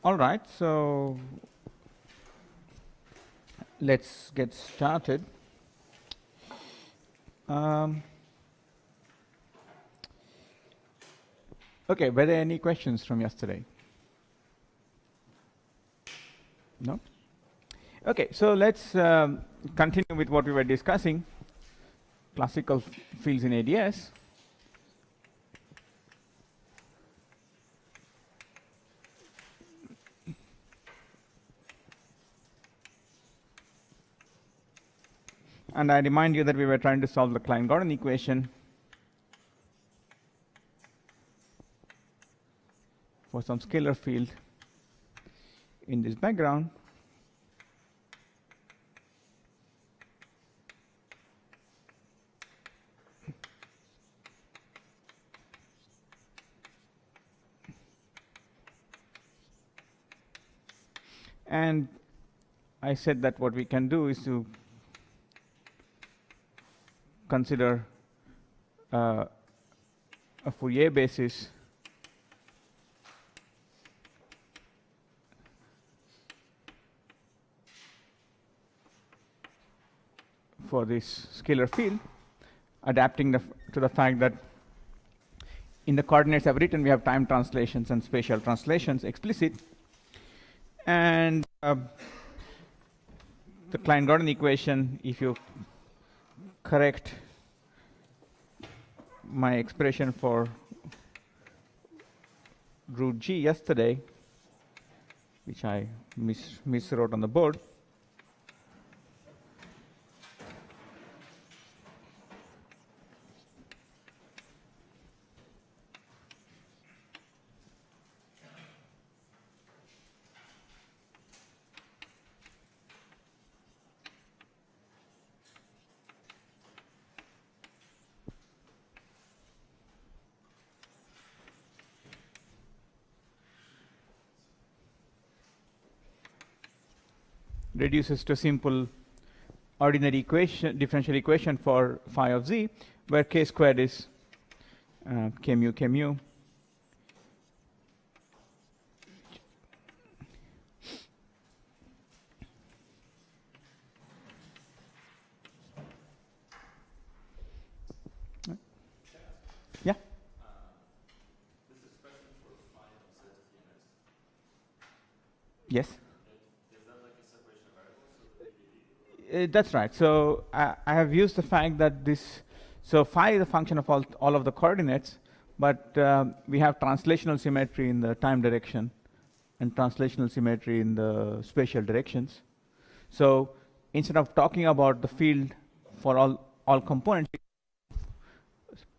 All right, so let's get started. Okay, were there any questions from yesterday? No? Okay, so let's continue with what we were discussing, classical fields in ADS. And I remind you that we were trying to solve the Klein-Gordon equation for some scalar field in this background. And I said that what we can do is to consider a Fourier basis for this scalar field, adapting to the fact that in the coordinates I've written we have time translations and spatial translations explicit, and the Klein-Gordon equation, if you correct my expression for root g yesterday, which I miswrote on the board, reduces to simple ordinary equation, differential equation for phi of z, where k squared is k mu. Yeah. This expression for phi of z Yes. is that like a separation of variables? That's right. So I have used the fact that so phi is a function of all of the coordinates, but we have translational symmetry in the time direction and translational symmetry in the spatial directions. So instead of talking about the field for all components,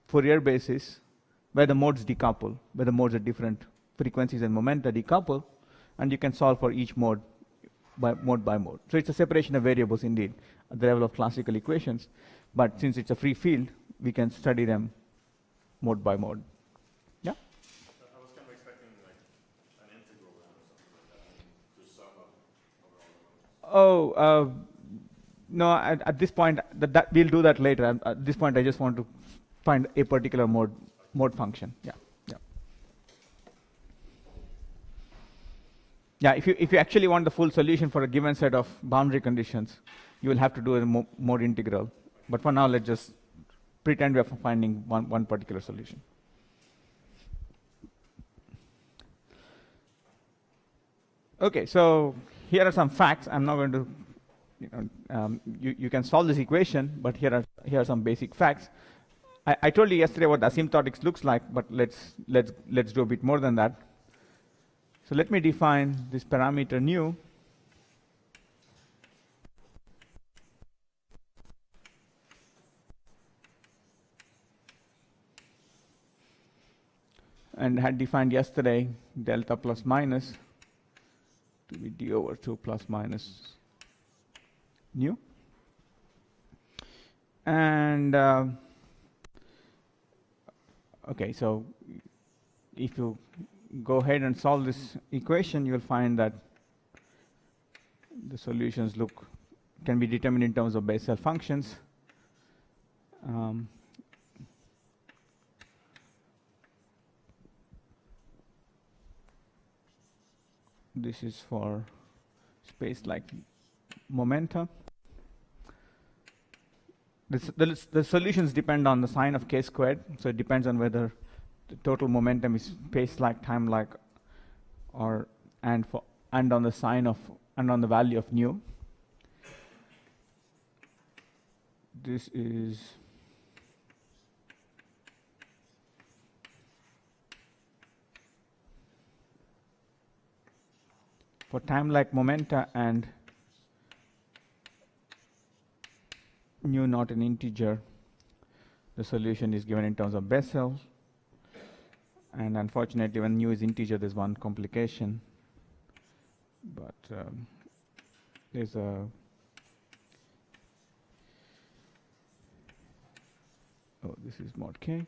Fourier basis where the modes decouple, where the modes at different frequencies and momenta decouple, and you can solve for each mode by mode. So it's a separation of variables indeed at the level of classical equations, but since it's a free field, we can study them mode by mode. Yeah? I was kind of expecting like an integral or something like that to sum up over all the modes. No, at this point, that we'll do that later. At this point, I just want to find a particular mode function. Yeah, if you actually want the full solution for a given set of boundary conditions, you will have to do a mode integral. But for now, let's just pretend we are finding one particular solution. Okay, so here are some facts. I'm not going to, you can solve this equation, but here are some basic facts. I told you yesterday what asymptotics looks like, but let's do a bit more than that. So let me define this parameter nu and had defined yesterday delta plus minus to be d over 2 plus minus nu. And okay, so if you go ahead and solve this equation, you'll find that the solutions can be determined in terms of Bessel functions. This is for space-like momenta. The solutions depend on the sign of k squared, so it depends on whether the total momentum is space-like, time-like, or and on the sign of and on the value of nu. This is for time-like momenta and nu not an integer. The solution is given in terms of Bessel, and unfortunately, when nu is integer, there's one complication. But there's a this is mod k.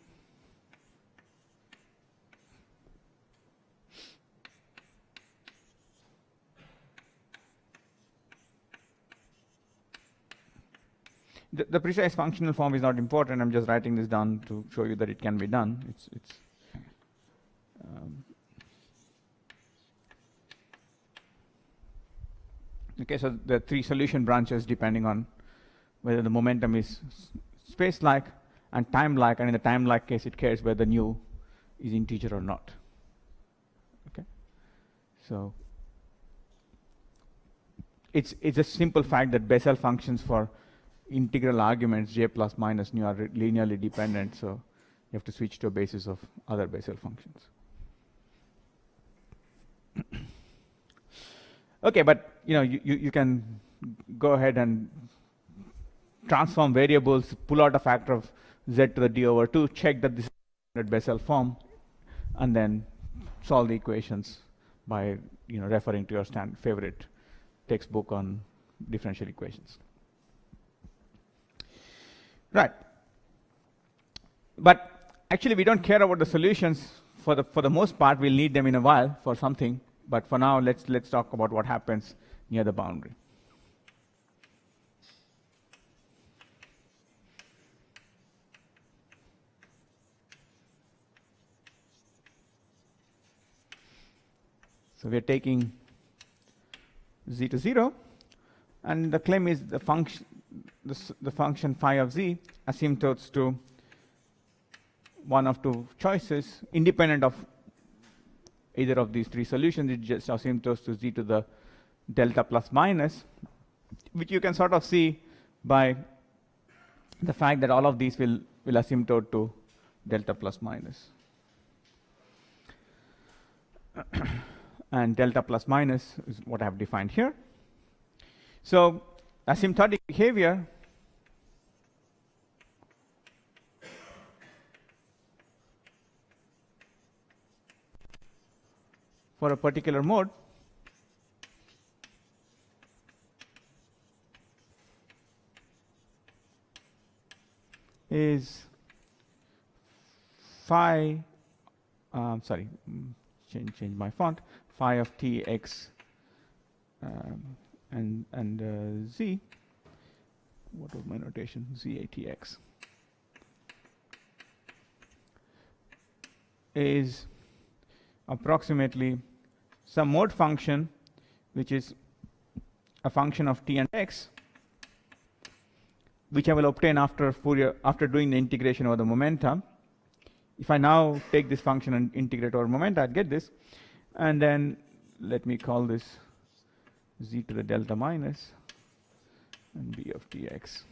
The precise functional form is not important. I'm just writing this down to show you that it can be done. Okay, so there are 3 solution branches depending on whether the momentum is space-like and time-like, and in the time-like case, it cares whether nu is integer or not. Okay, so it's a simple fact that Bessel functions for integral arguments j plus minus nu are linearly dependent, so you have to switch to a basis of other Bessel functions. Okay, but you can go ahead and transform variables, pull out a factor of z to the d over 2, check that this is a Bessel form, and then solve the equations by referring to your favorite textbook on differential equations. Right. But actually, we don't care about the solutions for the most part. We'll need them in a while for something. But for now, let's talk about what happens near the boundary. So we're taking z to 0, and the claim is the function phi of z asymptotes to one of 2 choices, independent of either of these 3 solutions. It just asymptotes to z to the delta plus minus, which you can sort of see by the fact that all of these will asymptote to delta plus minus. And delta plus minus is what I have defined here. So asymptotic behavior for a particular mode is phi, change my font, phi of t x and z. What was my notation? Z a t x is approximately some mode function which is a function of t and x, which I will obtain after doing the integration over the momentum. If I now take this function and integrate over momenta, I'd get this. And then let me call this z to the delta minus and b of tx.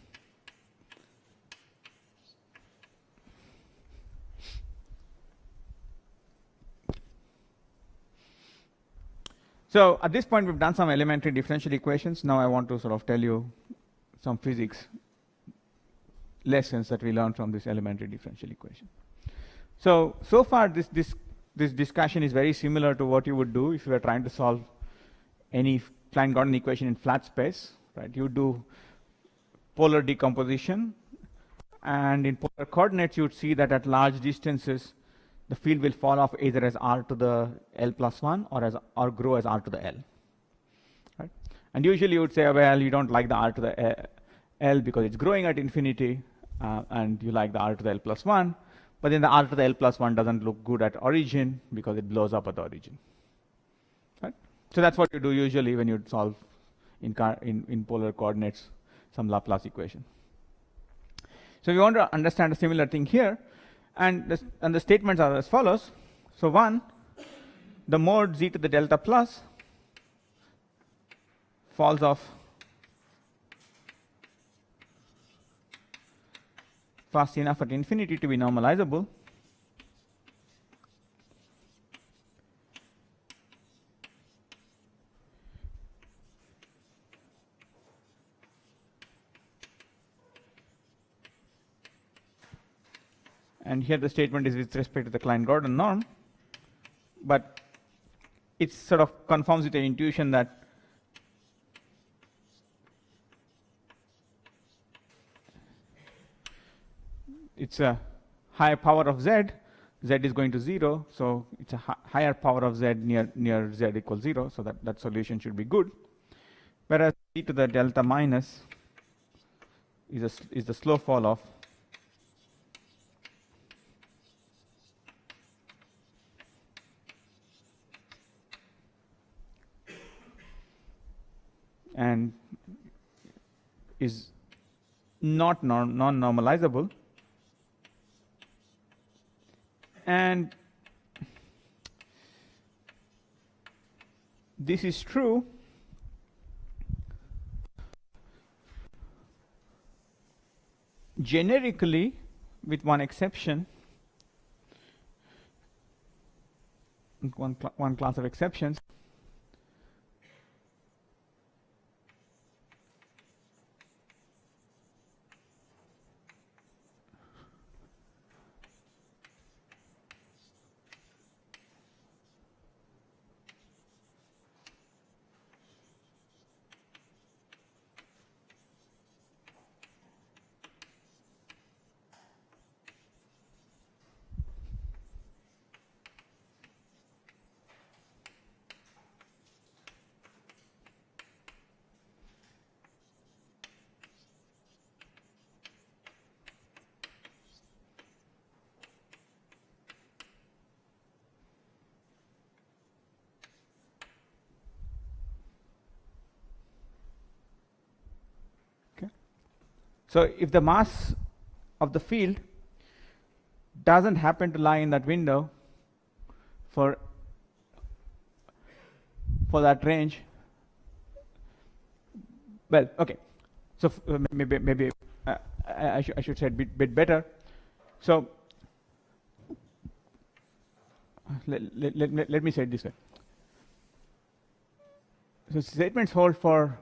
So at this point, we've done some elementary differential equations. Now I want to sort of tell you some physics lessons that we learned from this elementary differential equation. So far, this discussion is very similar to what you would do if you were trying to solve any Klein-Gordon equation in flat space, right? You do polar decomposition, and in polar coordinates, you would see that at large distances, the field will fall off either as r to the l plus 1 or grow as r to the l. Right? And usually you would say, well, you don't like the r to the l because it's growing at infinity, and you like the r to the l plus 1. But then the r to the l plus 1 doesn't look good at origin because it blows up at the origin. Right? So that's what you do usually when you solve in polar coordinates some Laplace equation. So we want to understand a similar thing here, and the statements are as follows. So one, the mode z to the delta plus falls off fast enough at infinity to be normalizable. And here the statement is with respect to the Klein-Gordon norm, but it sort of conforms with the intuition that it's a higher power of z, z is going to 0, so it's a higher power of z near z equals 0, so that solution should be good. Whereas e to the delta minus is the slow fall off and is not non-normalizable, and this is true generically with one exception, one class of exceptions. So if the mass of the field doesn't happen to lie in that window for that range, well, okay. So maybe I should say a bit better. So let me say it this way. So statements hold for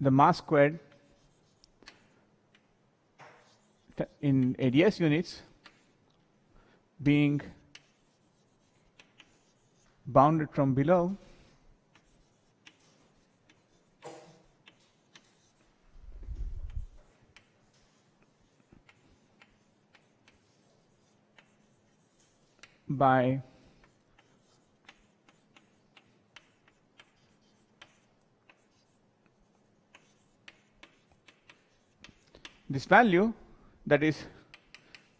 the mass squared in ADS units being bounded from below by this value, that is,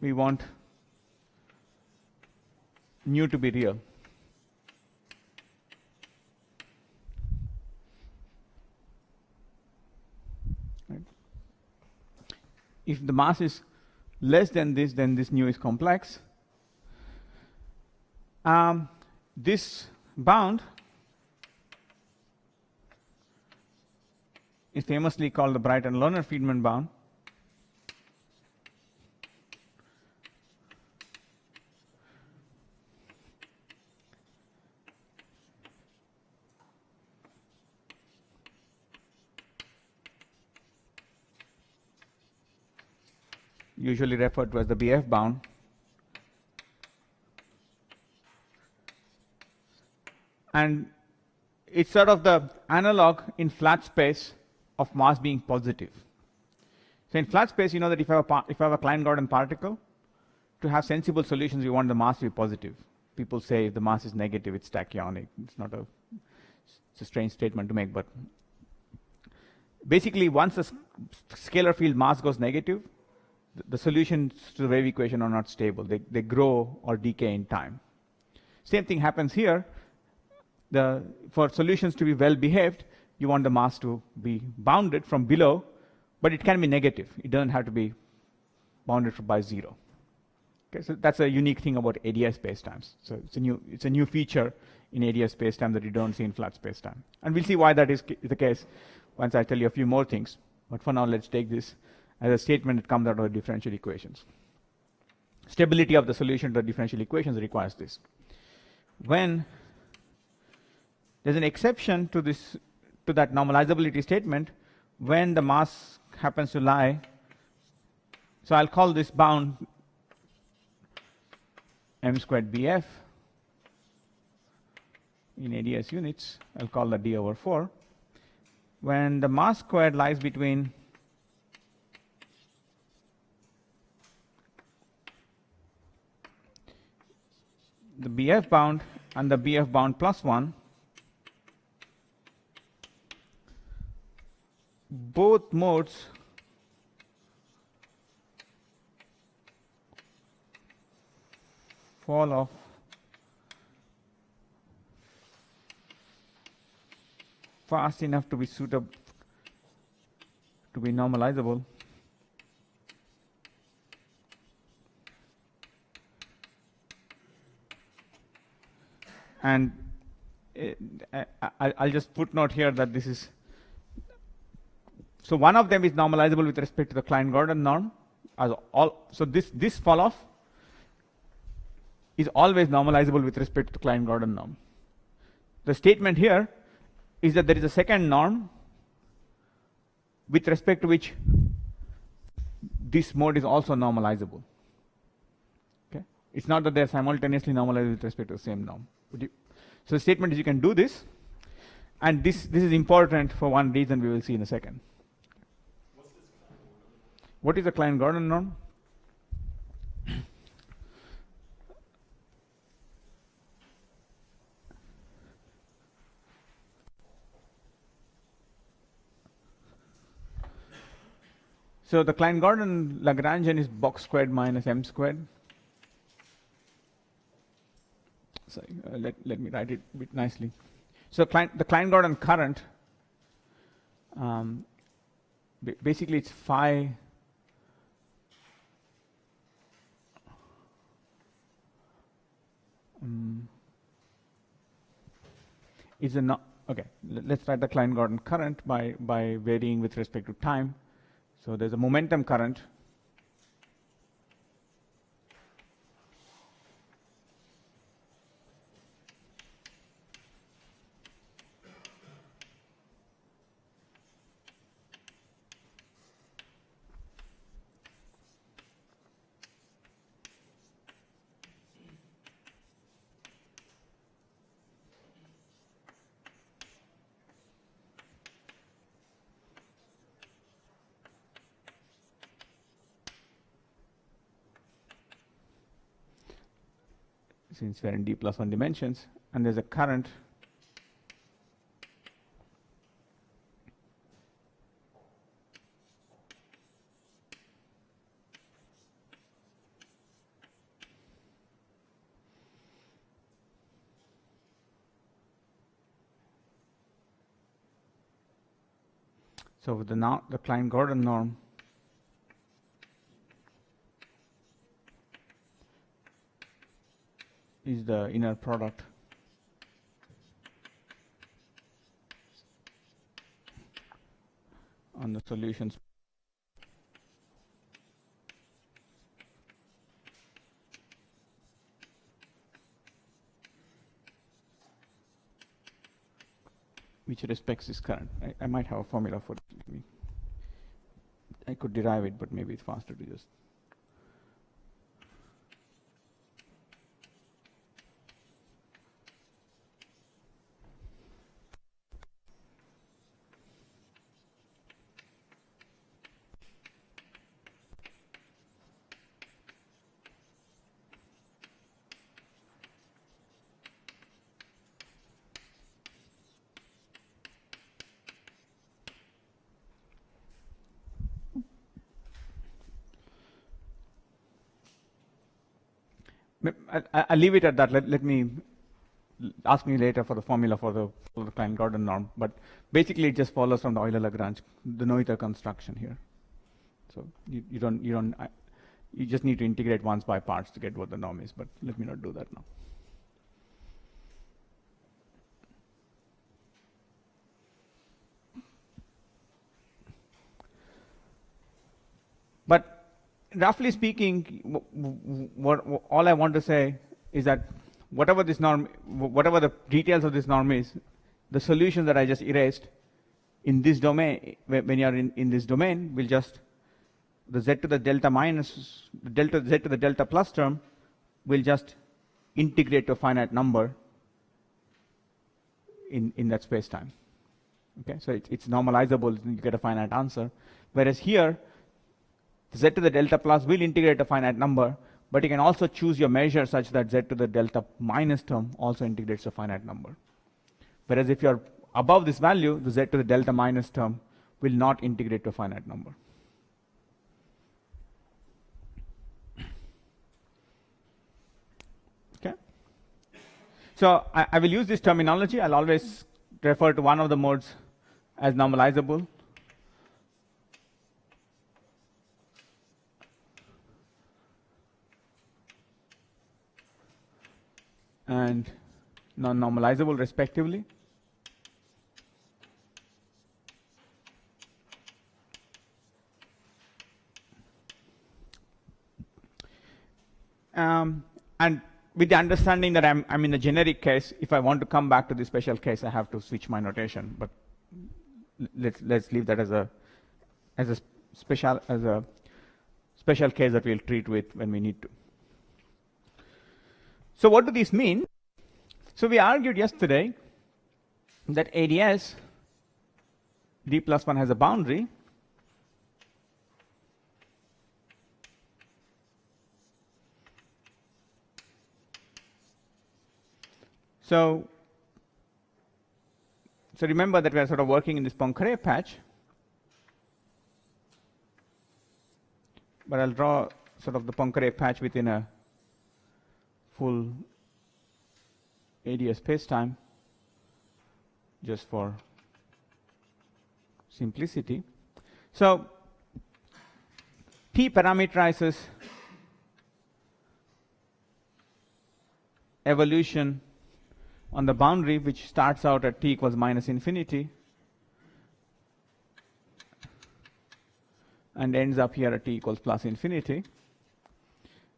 we want nu to be real. Right. If the mass is less than this, then this nu is complex. This bound is famously called the Brighton-Lohner-Friedman bound. Usually referred to as the BF bound. And it's sort of the analog in flat space of mass being positive. So in flat space, you know that if I have a Klein-Gordon particle, to have sensible solutions, we want the mass to be positive. People say if the mass is negative, it's tachyonic. It's a strange statement to make, but basically, once the scalar field mass goes negative, the solutions to the wave equation are not stable. They grow or decay in time. Same thing happens here. For solutions to be well behaved, you want the mass to be bounded from below, but it can be negative. It doesn't have to be bounded by 0. Okay, so that's a unique thing about ADS spacetimes. So it's a new feature in ADS spacetime that you don't see in flat spacetime. And we'll see why that is the case once I tell you a few more things. But for now, let's take this as a statement that comes out of the differential equations. Stability of the solution to the differential equations requires this. When there's an exception to that normalizability statement, when the mass happens to lie, so I'll call this bound m squared bf in ADS units. I'll call that d over 4. When the mass squared lies between the bf bound and the bf bound plus 1, both modes fall off fast enough to be suitable, to be normalizable. And I'll just footnote here that this is, so one of them is normalizable with respect to the Klein-Gordon norm. So this fall off is always normalizable with respect to the Klein-Gordon norm. The statement here is that there is a second norm with respect to which this mode is also normalizable. Okay? It's not that they're simultaneously normalized with respect to the same norm. So the statement is you can do this, and this is important for one reason we will see in a second. What is the Klein-Gordon norm? So the Klein-Gordon Lagrangian is box squared minus m squared. Sorry, let me write it a bit nicely. So the Klein-Gordon current, basically it's phi is a no, okay. Let's write the Klein-Gordon current by varying with respect to time. So there's a momentum current. Since we're in d+1 dimensions, and there's a current so with the Klein-Gordon norm is the inner product on the solutions which respects this current. I might have a formula for it. I could derive it, but maybe it's faster to just I'll leave it at that. Let me ask me later for the formula for the Klein-Gordon norm, but basically it just follows from the Euler-Lagrange, the Noether construction here. So you just need to integrate once by parts to get what the norm is, but let me not do that now. But roughly speaking, all I want to say is that whatever this norm, whatever the details of this norm is, the solution that I just erased in this domain, when you are in this domain, will just, the z to the delta minus, the delta z to the delta plus term will just integrate to a finite number in that space-time. Okay, so it's normalizable, you get a finite answer. Whereas here, z to the delta plus will integrate a finite number, but you can also choose your measure such that z to the delta minus term also integrates a finite number. Whereas if you're above this value, the z to the delta minus term will not integrate to a finite number. Okay. So I will use this terminology. I'll always refer to one of the modes as normalizable. And non-normalizable respectively. And with the understanding that I'm in the generic case, if I want to come back to the special case, I have to switch my notation. But let's leave that as a special case that we'll treat with when we need to. So what do these mean? So we argued yesterday that ADS d plus 1 has a boundary. So remember that we are sort of working in this Poincare patch. But I'll draw sort of the Poincare patch within a full ADS spacetime just for simplicity. So P parameterizes evolution on the boundary, which starts out at t equals minus infinity and ends up here at t equals plus infinity.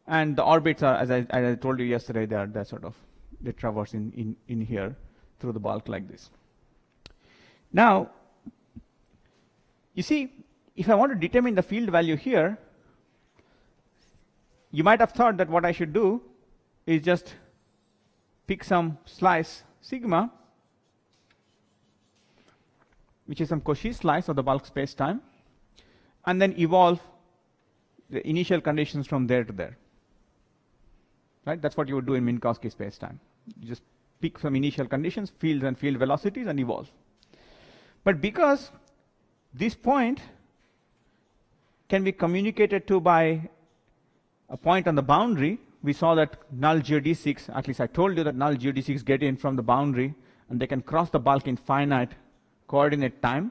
And the orbits are, as I told you yesterday, they're sort of, they traverse in here through the bulk like this. Now, you see, if I want to determine the field value here, you might have thought that what I should do is just pick some slice sigma, which is some Cauchy slice of the bulk space-time, and then evolve the initial conditions from there to there. Right? That's what you would do in Minkowski space-time. You just pick some initial conditions, fields and field velocities, and evolve. But because this point can be communicated to by a point on the boundary, we saw that null geodesics, at least I told you that null geodesics get in from the boundary, and they can cross the bulk in finite coordinate time.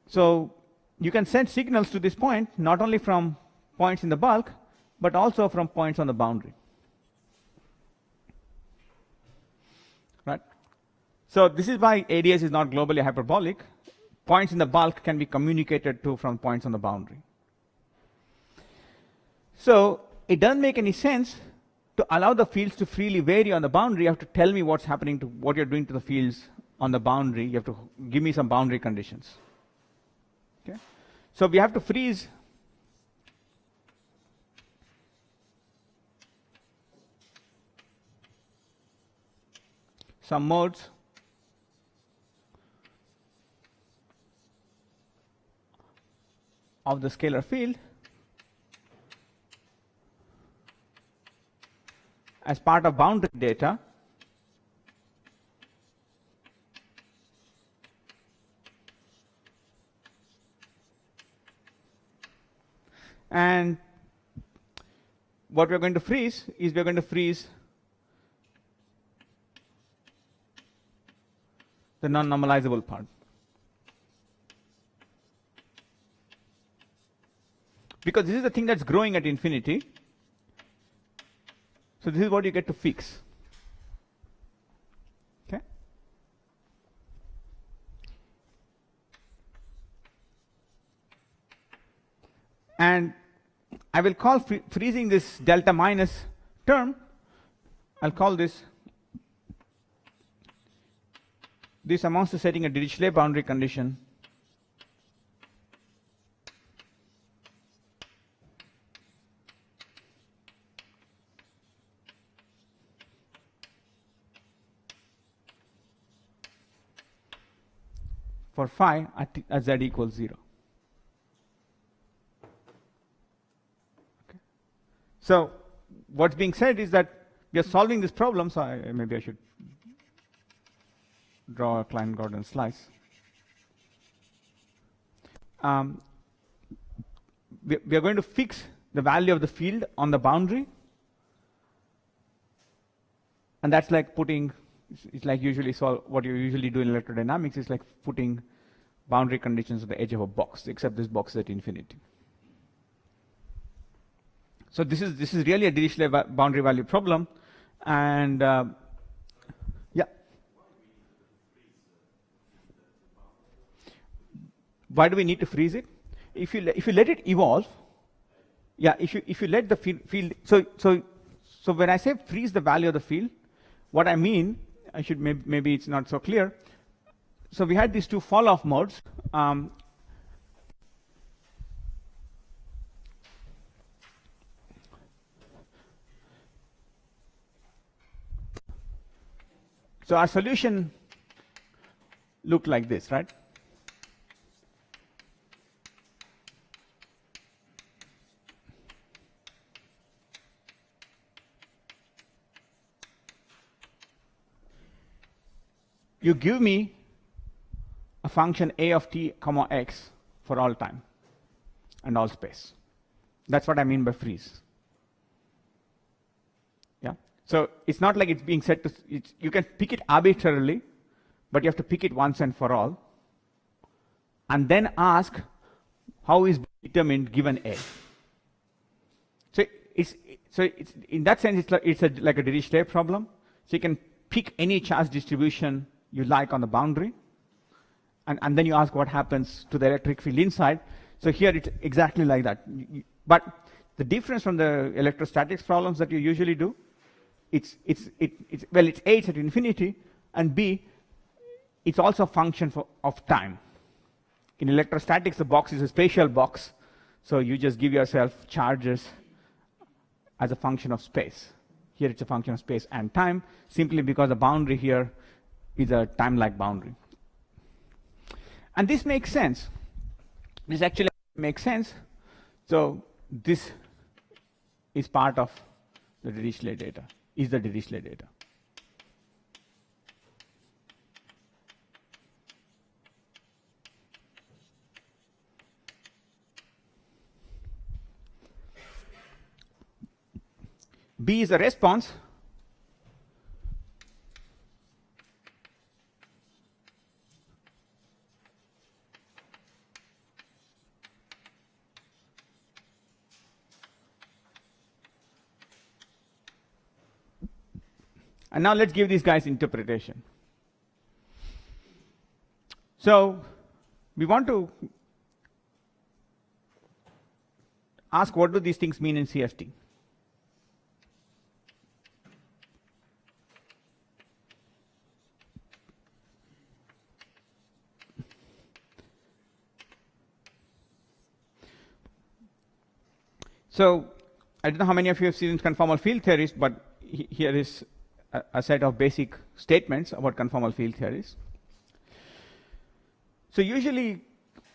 So you can send signals to this point, not only from points in the bulk, but also from points on the boundary. Right? So this is why ADS is not globally hyperbolic. Points in the bulk can be communicated to from points on the boundary. So it doesn't make any sense to allow the fields to freely vary on the boundary. You have to tell me what's happening to what you're doing to the fields on the boundary. You have to give me some boundary conditions. Okay? So we have to freeze some modes of the scalar field as part of boundary data. And what we're going to freeze is we're going to freeze the non-normalizable part. Because this is the thing that's growing at infinity. So this is what you get to fix. Okay? And I will call freezing this delta minus term, I'll call this amounts to setting a Dirichlet boundary condition for phi at z equals 0. Okay. So what's being said is that we are solving this problem, so maybe I should draw a Klein-Gordon slice. We are going to fix the value of the field on the boundary, and that's like putting, it's like usually solve what you usually do in electrodynamics is like putting boundary conditions at the edge of a box, except this box is at infinity. So this is really a Dirichlet boundary value problem, and yeah. Why do we need to freeze it? If you let it evolve, yeah. If you let the field, so when I say freeze the value of the field, what I mean, I should maybe it's not so clear. So we had these two fall-off modes. So our solution looked like this, right? You give me a function a of t comma x for all time and all space. That's what I mean by freeze. Yeah. So it's not like it's being set to, you can pick it arbitrarily, but you have to pick it once and for all, and then ask how is determined given a. So it's in that sense it's like a Dirichlet problem. So you can pick any charge distribution you like on the boundary, and then you ask what happens to the electric field inside. So here it's exactly like that. But the difference from the electrostatics problems that you usually do, it's A, it's at infinity, and B, it's also a function of time. In electrostatics, the box is a spatial box, so you just give yourself charges as a function of space. Here it's a function of space and time, simply because the boundary here is a time-like boundary. And this makes sense. This actually makes sense. So this is part of the Dirichlet data, is the Dirichlet data. B is a response. And now let's give these guys interpretation. So we want to ask what do these things mean in CFT. So I don't know how many of you have seen conformal field theories, but here is a set of basic statements about conformal field theories. So usually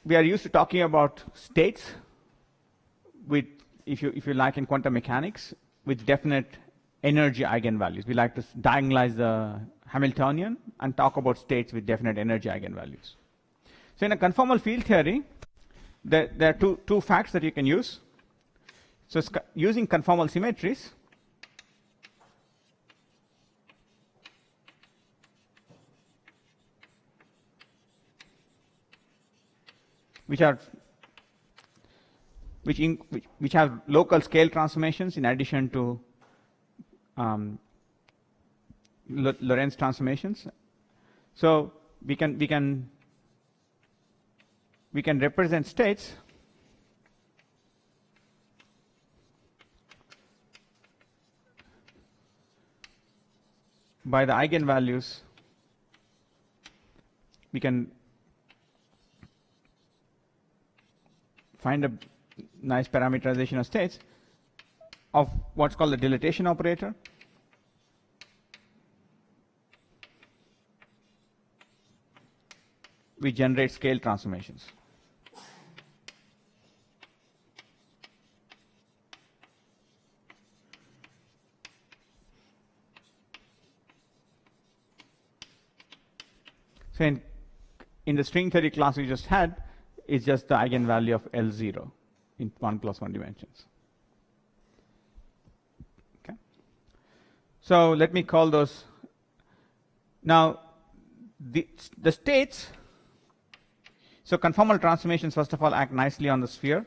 we are used to talking about states with, if you like in quantum mechanics, with definite energy eigenvalues. We like to diagonalize the Hamiltonian and talk about states with definite energy eigenvalues. So in a conformal field theory, there are two facts that you can use. So using conformal symmetries, which are which have local scale transformations in addition to Lorentz transformations. So we can represent states by the eigenvalues. We can find a nice parameterization of states of what's called the dilatation operator. We generate scale transformations. So in the string theory class we just had, it's just the eigenvalue of L0 in 1+1 dimensions. Okay. So let me call those. Now the states. So conformal transformations first of all act nicely on the sphere.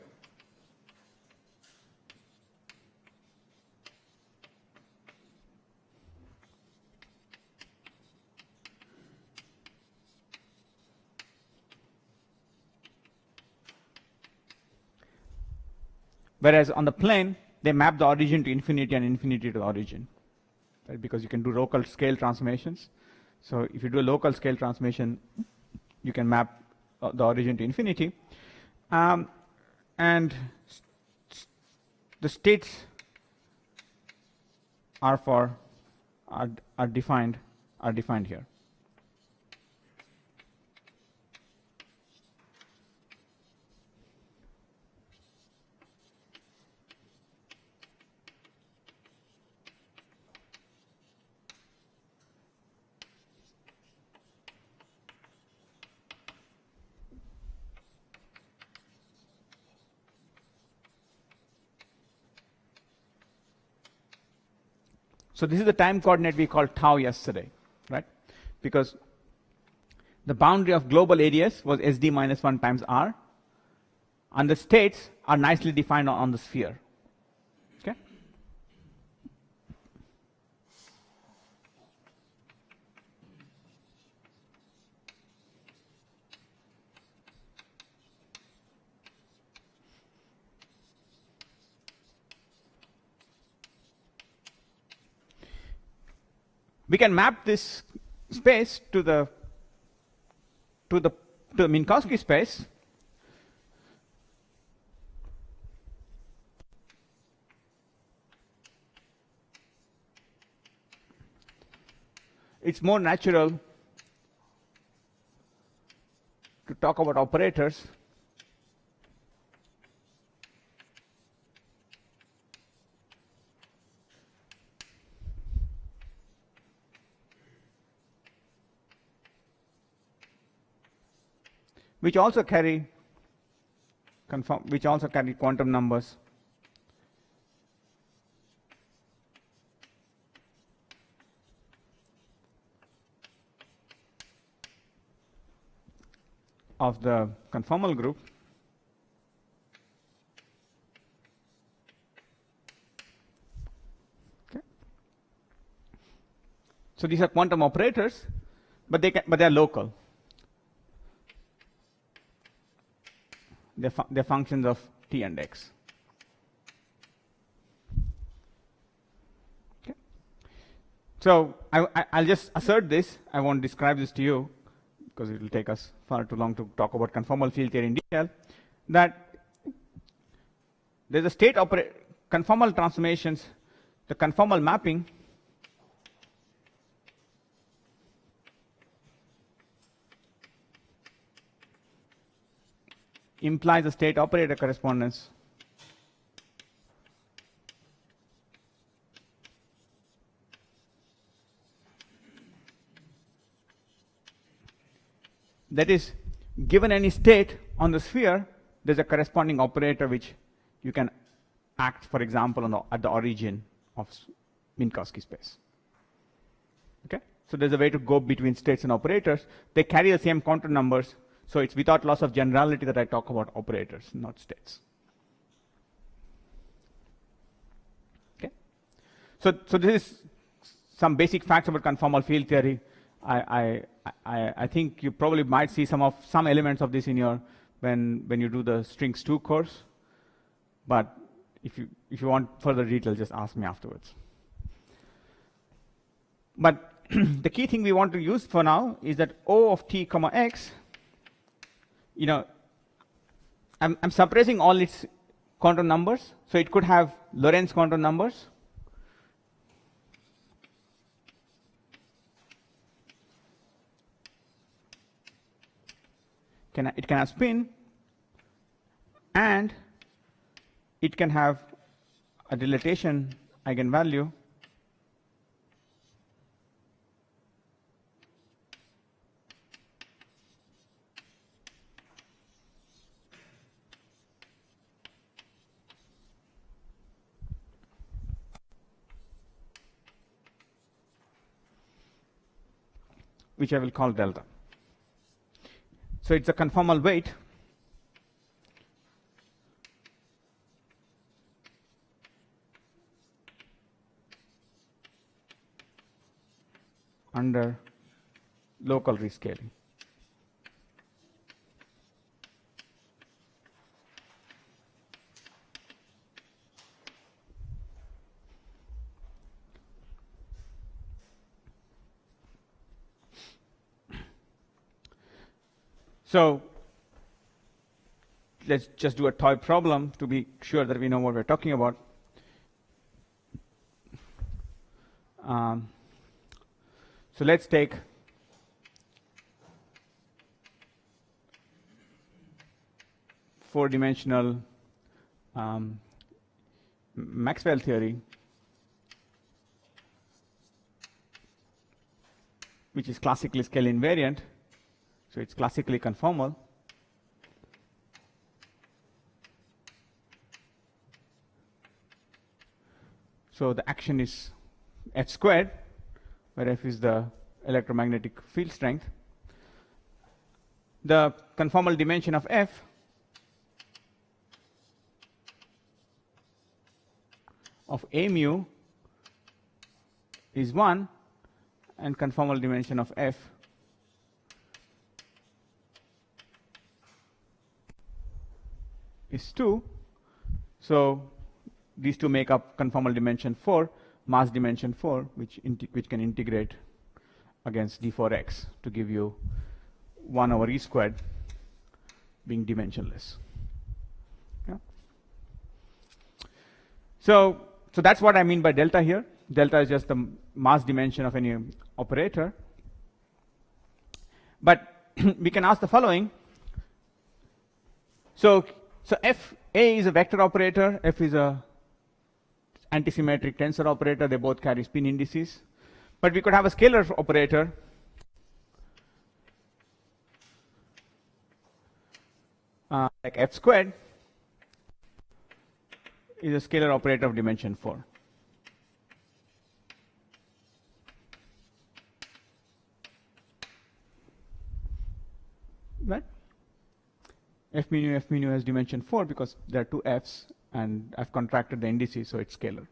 Whereas on the plane, they map the origin to infinity and infinity to the origin, right? Because you can do local scale transformations. So if you do a local scale transformation, you can map the origin to infinity. And the states are defined here. So this is the time coordinate we called tau yesterday, right? Because the boundary of global ADS was SD minus 1 times R, and the states are nicely defined on the sphere. Okay? We can map this space to the Minkowski space. It's more natural to talk about operators. Which also carry quantum numbers. Of the conformal group. Okay. So these are quantum operators, but they are local. They're functions of t and x. Okay. So I'll just assert this. I won't describe this to you because it will take us far too long to talk about conformal field theory in detail. That there's a state conformal transformations, the conformal mapping implies a state operator correspondence that is, given any state on the sphere, there's a corresponding operator which you can act, for example, at the origin of Minkowski space. Okay? So there's a way to go between states and operators. They carry the same quantum numbers. So it's without loss of generality that I talk about operators, not states. Okay. So this is some basic facts about conformal field theory. I think you probably might see some elements of this in your when you do the strings 2 course. But if you want further detail, just ask me afterwards. But the key thing we want to use for now is that O of t comma x. You know, I'm suppressing all its quantum numbers, so it could have Lorentz quantum numbers. It can have spin, and it can have a dilatation eigenvalue which I will call delta. So it's a conformal weight under local rescaling. So let's just do a toy problem to be sure that we know what we're talking about. So let's take four-dimensional Maxwell theory, which is classically scale invariant. So it's classically conformal. So the action is F squared, where F is the electromagnetic field strength. The conformal dimension of F of A mu is 1, and conformal dimension of F is 2. So these two make up conformal dimension 4, mass dimension 4, which can integrate against d4x to give you 1 over e squared being dimensionless. Yeah. So that's what I mean by delta here. Delta is just the mass dimension of any operator. But we can ask the following. So F A is a vector operator, F is a antisymmetric tensor operator, they both carry spin indices. But we could have a scalar operator like F squared is a scalar operator of dimension 4. Right? F mu has dimension 4 because there are two F's and I've contracted the indices, so it's scalar.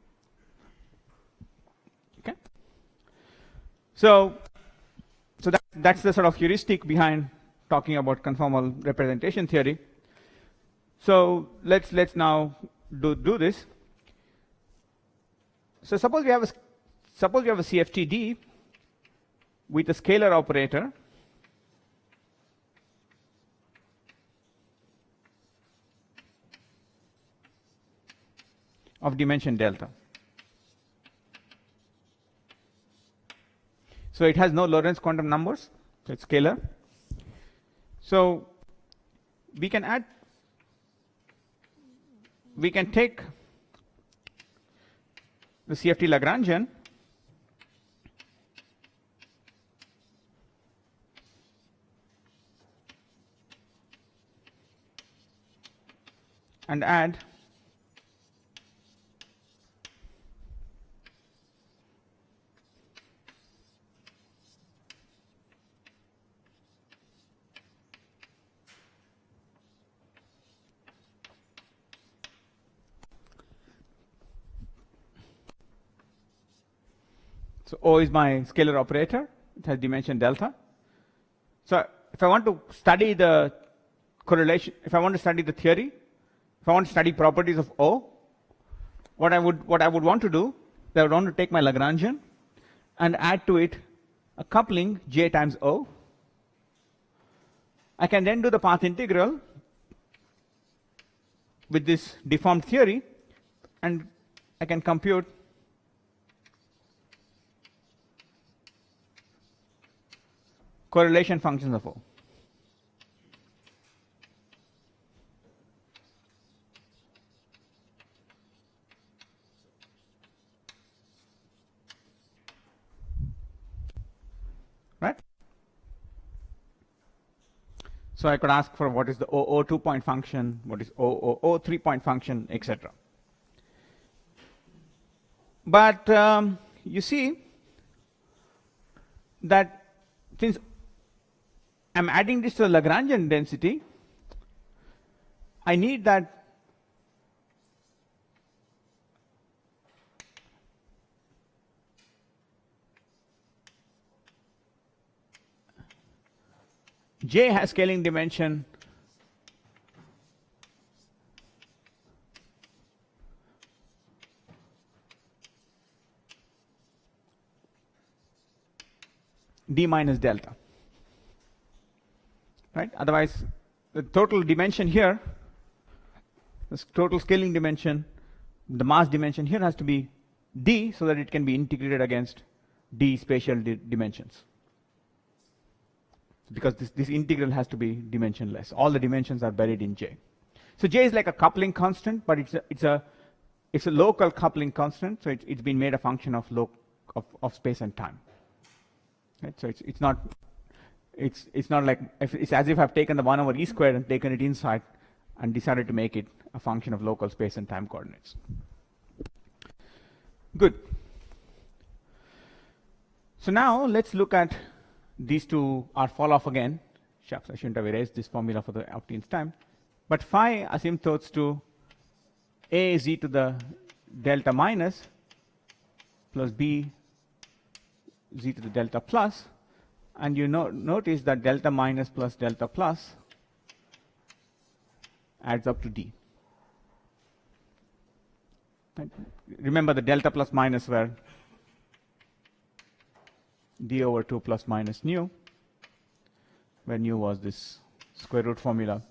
Okay? So that's the sort of heuristic behind talking about conformal representation theory. So let's now do this. So suppose we have a CFTD with a scalar operator of dimension delta. So it has no Lorentz quantum numbers, so it's scalar. So we can take the CFT Lagrangian and add So O is my scalar operator. It has dimension delta. So if I want to study the correlation, if I want to study the theory, if I want to study properties of O, what I would want to do, I would want to take my Lagrangian and add to it a coupling J times O. I can then do the path integral with this deformed theory, and I can compute correlation functions of O. Right? So I could ask for what is the O 2-point function, what is O 3-point function, etc. But you see that since I'm adding this to the Lagrangian density, I need that J has scaling dimension d minus delta. Right? Otherwise, the total dimension here, this total scaling dimension, the mass dimension here has to be d so that it can be integrated against d spatial dimensions. Because this integral has to be dimensionless. All the dimensions are buried in J. So J is like a coupling constant, but it's a local coupling constant. So it's been made a function of space and time. Right? So it's not like it's as if I've taken the 1 over e squared and taken it inside and decided to make it a function of local space and time coordinates. Good. So now let's look at these two are fall off again. Shucks, I shouldn't have erased this formula for the umpteenth time. But phi asymptotes to a z to the delta minus plus b z to the delta plus, and you notice that delta minus plus delta plus adds up to d. Right? Remember the delta plus minus were d over 2 plus minus nu, where nu was this square root formula.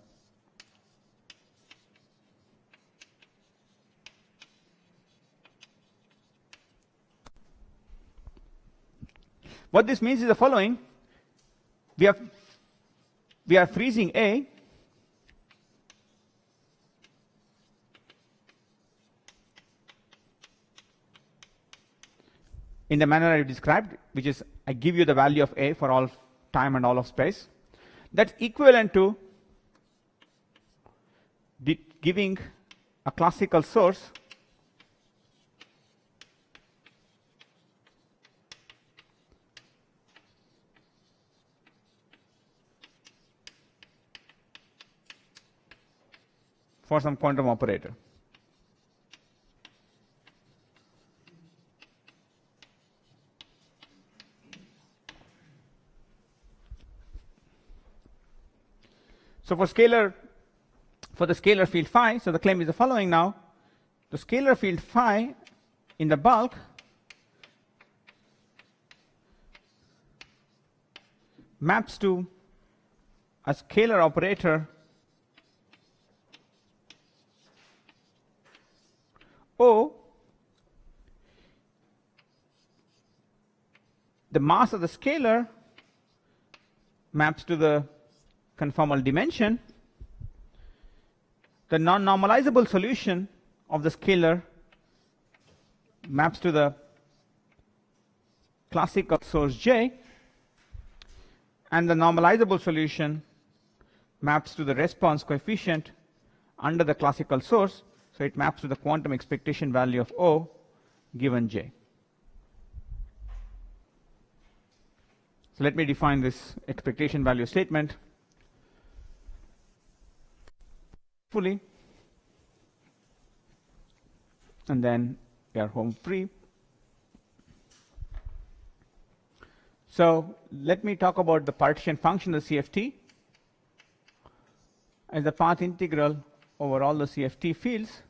What this means is the following. We are freezing A in the manner I described, which is I give you the value of A for all time and all of space. That's equivalent to giving a classical source for some quantum operator. So for the scalar field phi, so the claim is the following now. The scalar field phi in the bulk maps to a scalar operator O. The mass of the scalar maps to the conformal dimension. The non-normalizable solution of the scalar maps to the classical source J, and the normalizable solution maps to the response coefficient under the classical source, so it maps to the quantum expectation value of O given J. So let me define this expectation value statement fully, and then we are home free. So let me talk about the partition function of the CFT as the path integral over all the CFT fields.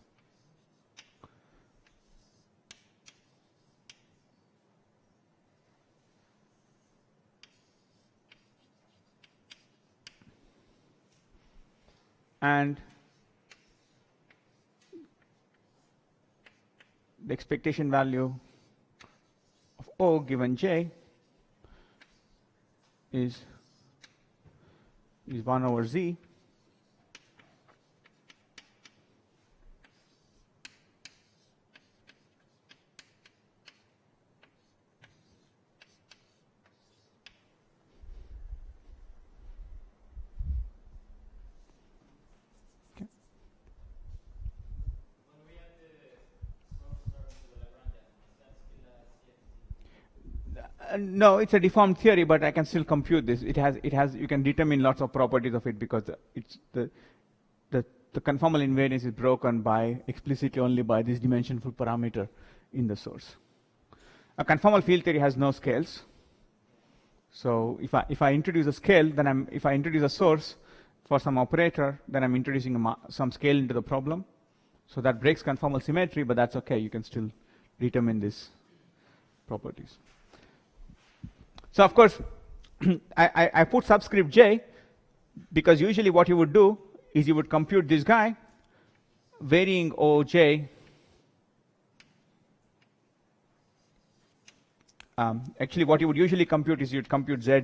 And the expectation value of O given J is 1 over Z. No, it's a deformed theory, but I can still compute this. It has. You can determine lots of properties of it because it's the conformal invariance is broken by explicitly only by this dimensionful parameter in the source. A conformal field theory has no scales. So if I introduce a scale, then if I introduce a source for some operator, then I'm introducing some scale into the problem. So that breaks conformal symmetry, but that's okay. You can still determine these properties. So of course, I put subscript J because usually what you would do is you would compute this guy varying OJ. Actually, what you would usually compute is you'd compute Z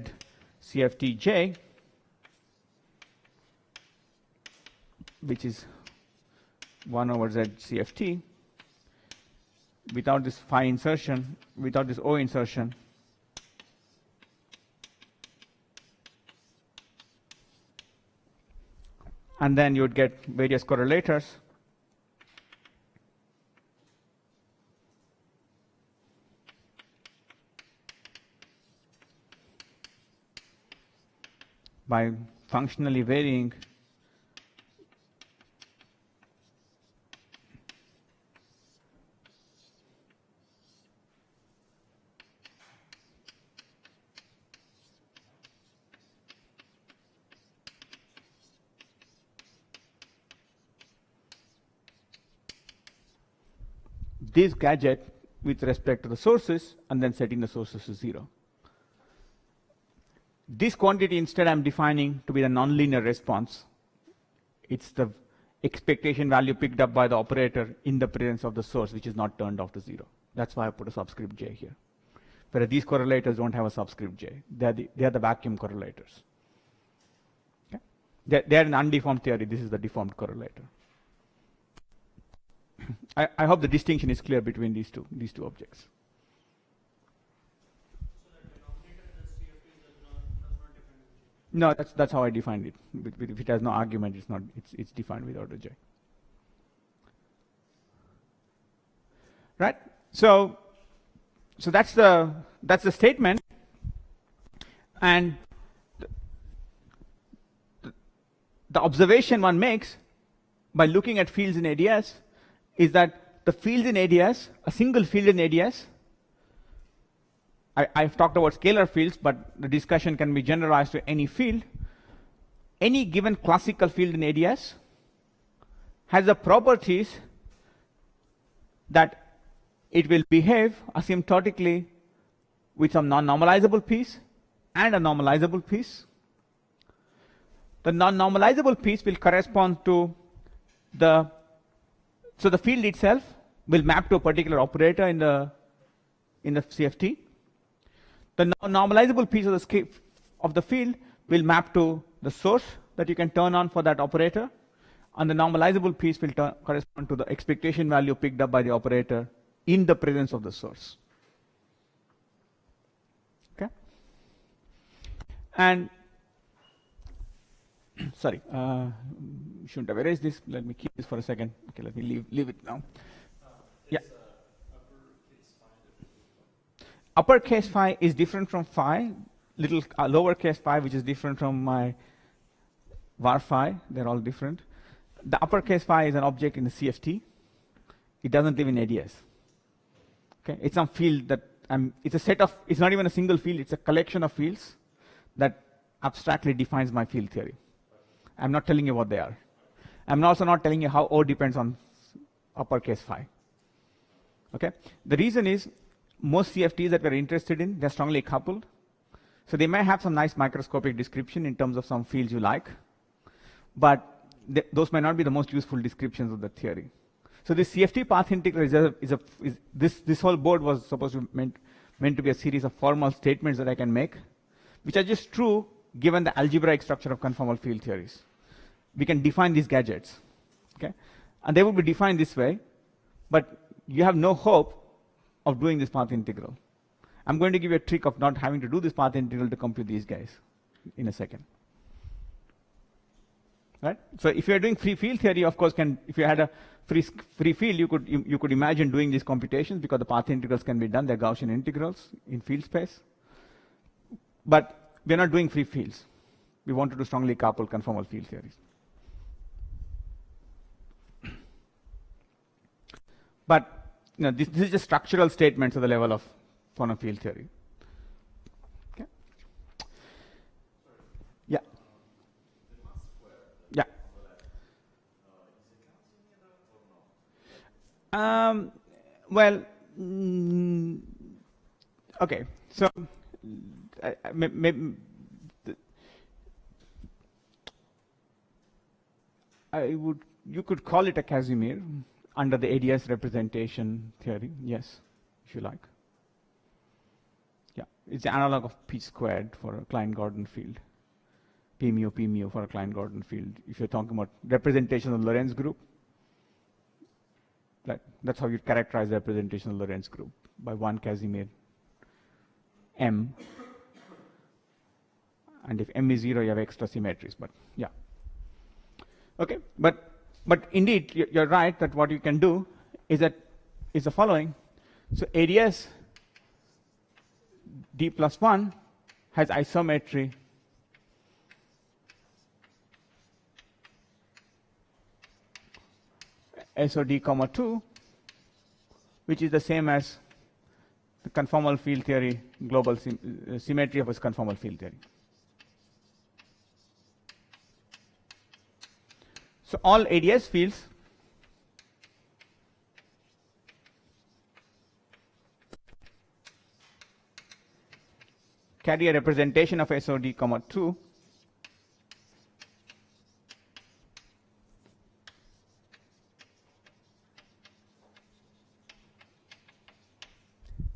CFT J, which is 1 over Z CFT, without this phi insertion, without this O insertion. And then you would get various correlators. By functionally varying this gadget with respect to the sources and then setting the sources to 0. This quantity instead I'm defining to be the nonlinear response. It's the expectation value picked up by the operator in the presence of the source, which is not turned off to 0. That's why I put a subscript J here. Whereas these correlators don't have a subscript J. They are the vacuum correlators. Okay? They are an undeformed theory. This is the deformed correlator. I hope the distinction is clear between these two objects. So that denominator in the CFT does not define it. No, that's how I defined it. If it has no argument, it's defined without a J. Right? So that's the statement, and the observation one makes by looking at fields in ADS is that the fields in ADS, a single field in ADS, I've talked about scalar fields, but the discussion can be generalized to any field. Any given classical field in ADS has the properties that it will behave asymptotically with some non-normalizable piece and a normalizable piece. The non-normalizable piece will correspond to so the field itself will map to a particular operator in the CFT. The normalizable piece of the field will map to the source that you can turn on for that operator, and the normalizable piece will correspond to the expectation value picked up by the operator in the presence of the source. Okay? And sorry, shouldn't have erased this. Let me keep this for a second. Okay, let me leave it now. Yeah. Uppercase phi is different from phi. Little lowercase phi, which is different from my var phi. They're all different. The uppercase phi is an object in the CFT. It doesn't live in ADS. Okay, it's some field that it's a set of, it's not even a single field, it's a collection of fields that abstractly defines my field theory. I'm not telling you what they are. I'm also not telling you how O depends on uppercase phi. Okay? The reason is, most CFTs that we're interested in, they're strongly coupled. So they may have some nice microscopic description in terms of some fields you like, but those may not be the most useful descriptions of the theory. So this CFT path integral this whole board was supposed to meant to be a series of formal statements that I can make, which are just true given the algebraic structure of conformal field theories. We can define these gadgets, okay? And they will be defined this way, but you have no hope of doing this path integral. I'm going to give you a trick of not having to do this path integral to compute these guys in a second. Right? So if you're doing free field theory, of course, if you had a free field, you could imagine doing these computations because the path integrals can be done. They're Gaussian integrals in field space. But we're not doing free fields. We want to do strongly coupled conformal field theories. But this is just structural statements at the level of quantum field theory. Okay. Yeah. Yeah. Well, okay. So you could call it a Casimir under the ADS representation theory, yes, if you like. Yeah, it's the analog of P squared for a Klein-Gordon field. P mu for a Klein-Gordon field. If you're talking about representation of Lorentz group, that's how you characterize the representation of Lorentz group, by one Casimir M. And if M is 0, you have extra symmetries, but yeah. Okay, but indeed, you're right that what you can do is the following. So ADS D plus 1 has isometry SOD comma 2, which is the same as the conformal field theory, global symmetry of its conformal field theory. So all ADS fields carry a representation of SOD comma 2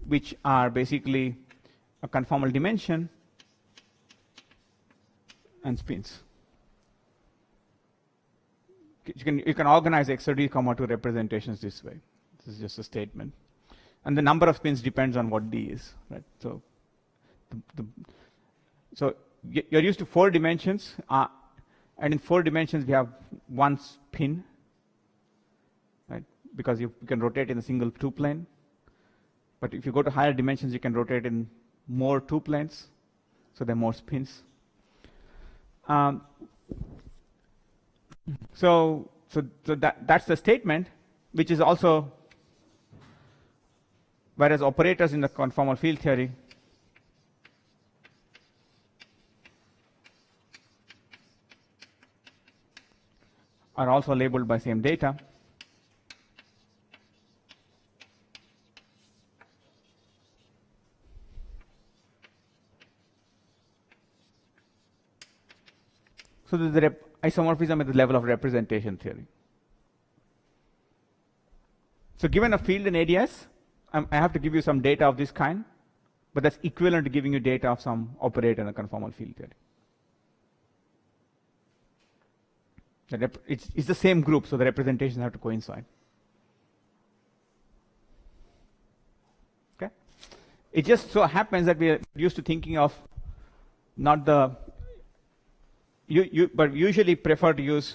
which are basically a conformal dimension and spins. You can organize XOD comma 2 representations this way. This is just a statement. And the number of spins depends on what D is, right? So, so you're used to 4 dimensions, and in 4 dimensions we have one spin, right? Because you can rotate in a single 2-plane. But if you go to higher dimensions, you can rotate in more 2 planes, so there are more spins. So that's the statement, which is also, whereas operators in the conformal field theory are also labeled by same data. So this is the isomorphism at the level of representation theory. So given a field in ADS, I have to give you some data of this kind, but that's equivalent to giving you data of some operator in a conformal field theory. It's the same group, so the representations have to coincide. Okay? It just so happens that we are used to thinking of not the but usually prefer to use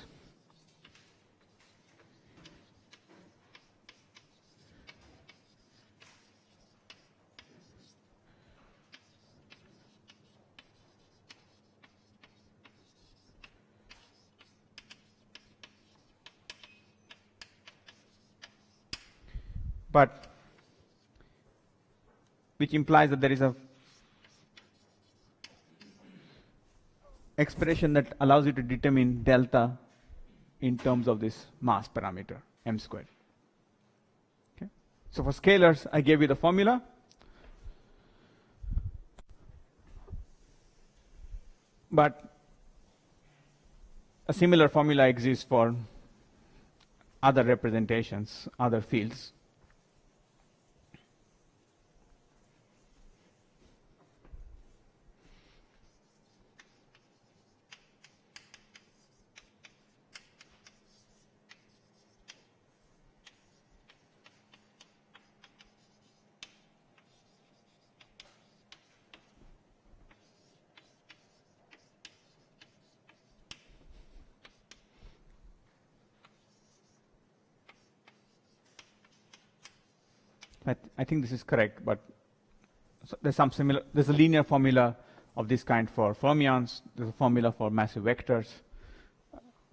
but which implies that there is a expression that allows you to determine delta in terms of this mass parameter, m squared. Okay? So for scalars, I gave you the formula. But a similar formula exists for other representations, other fields. I think this is correct, but there's some similar. There's a linear formula of this kind for fermions. There's a formula for massive vectors.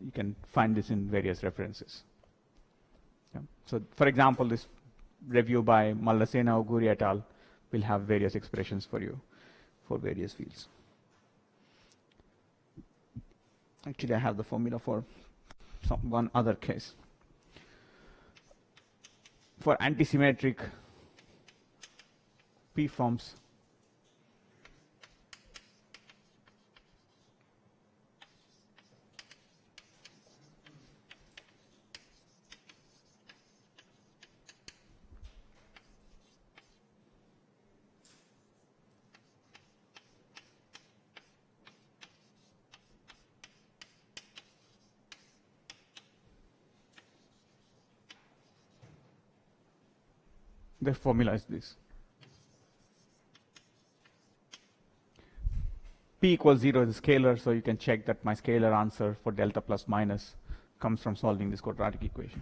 You can find this in various references. Yeah. So, for example, this review by Mallasena Oguri et al. Will have various expressions for you for various fields. Actually, I have the formula for one other case. For antisymmetric p-forms, the formula is this. P equals 0 is a scalar, so you can check that my scalar answer for delta plus minus comes from solving this quadratic equation,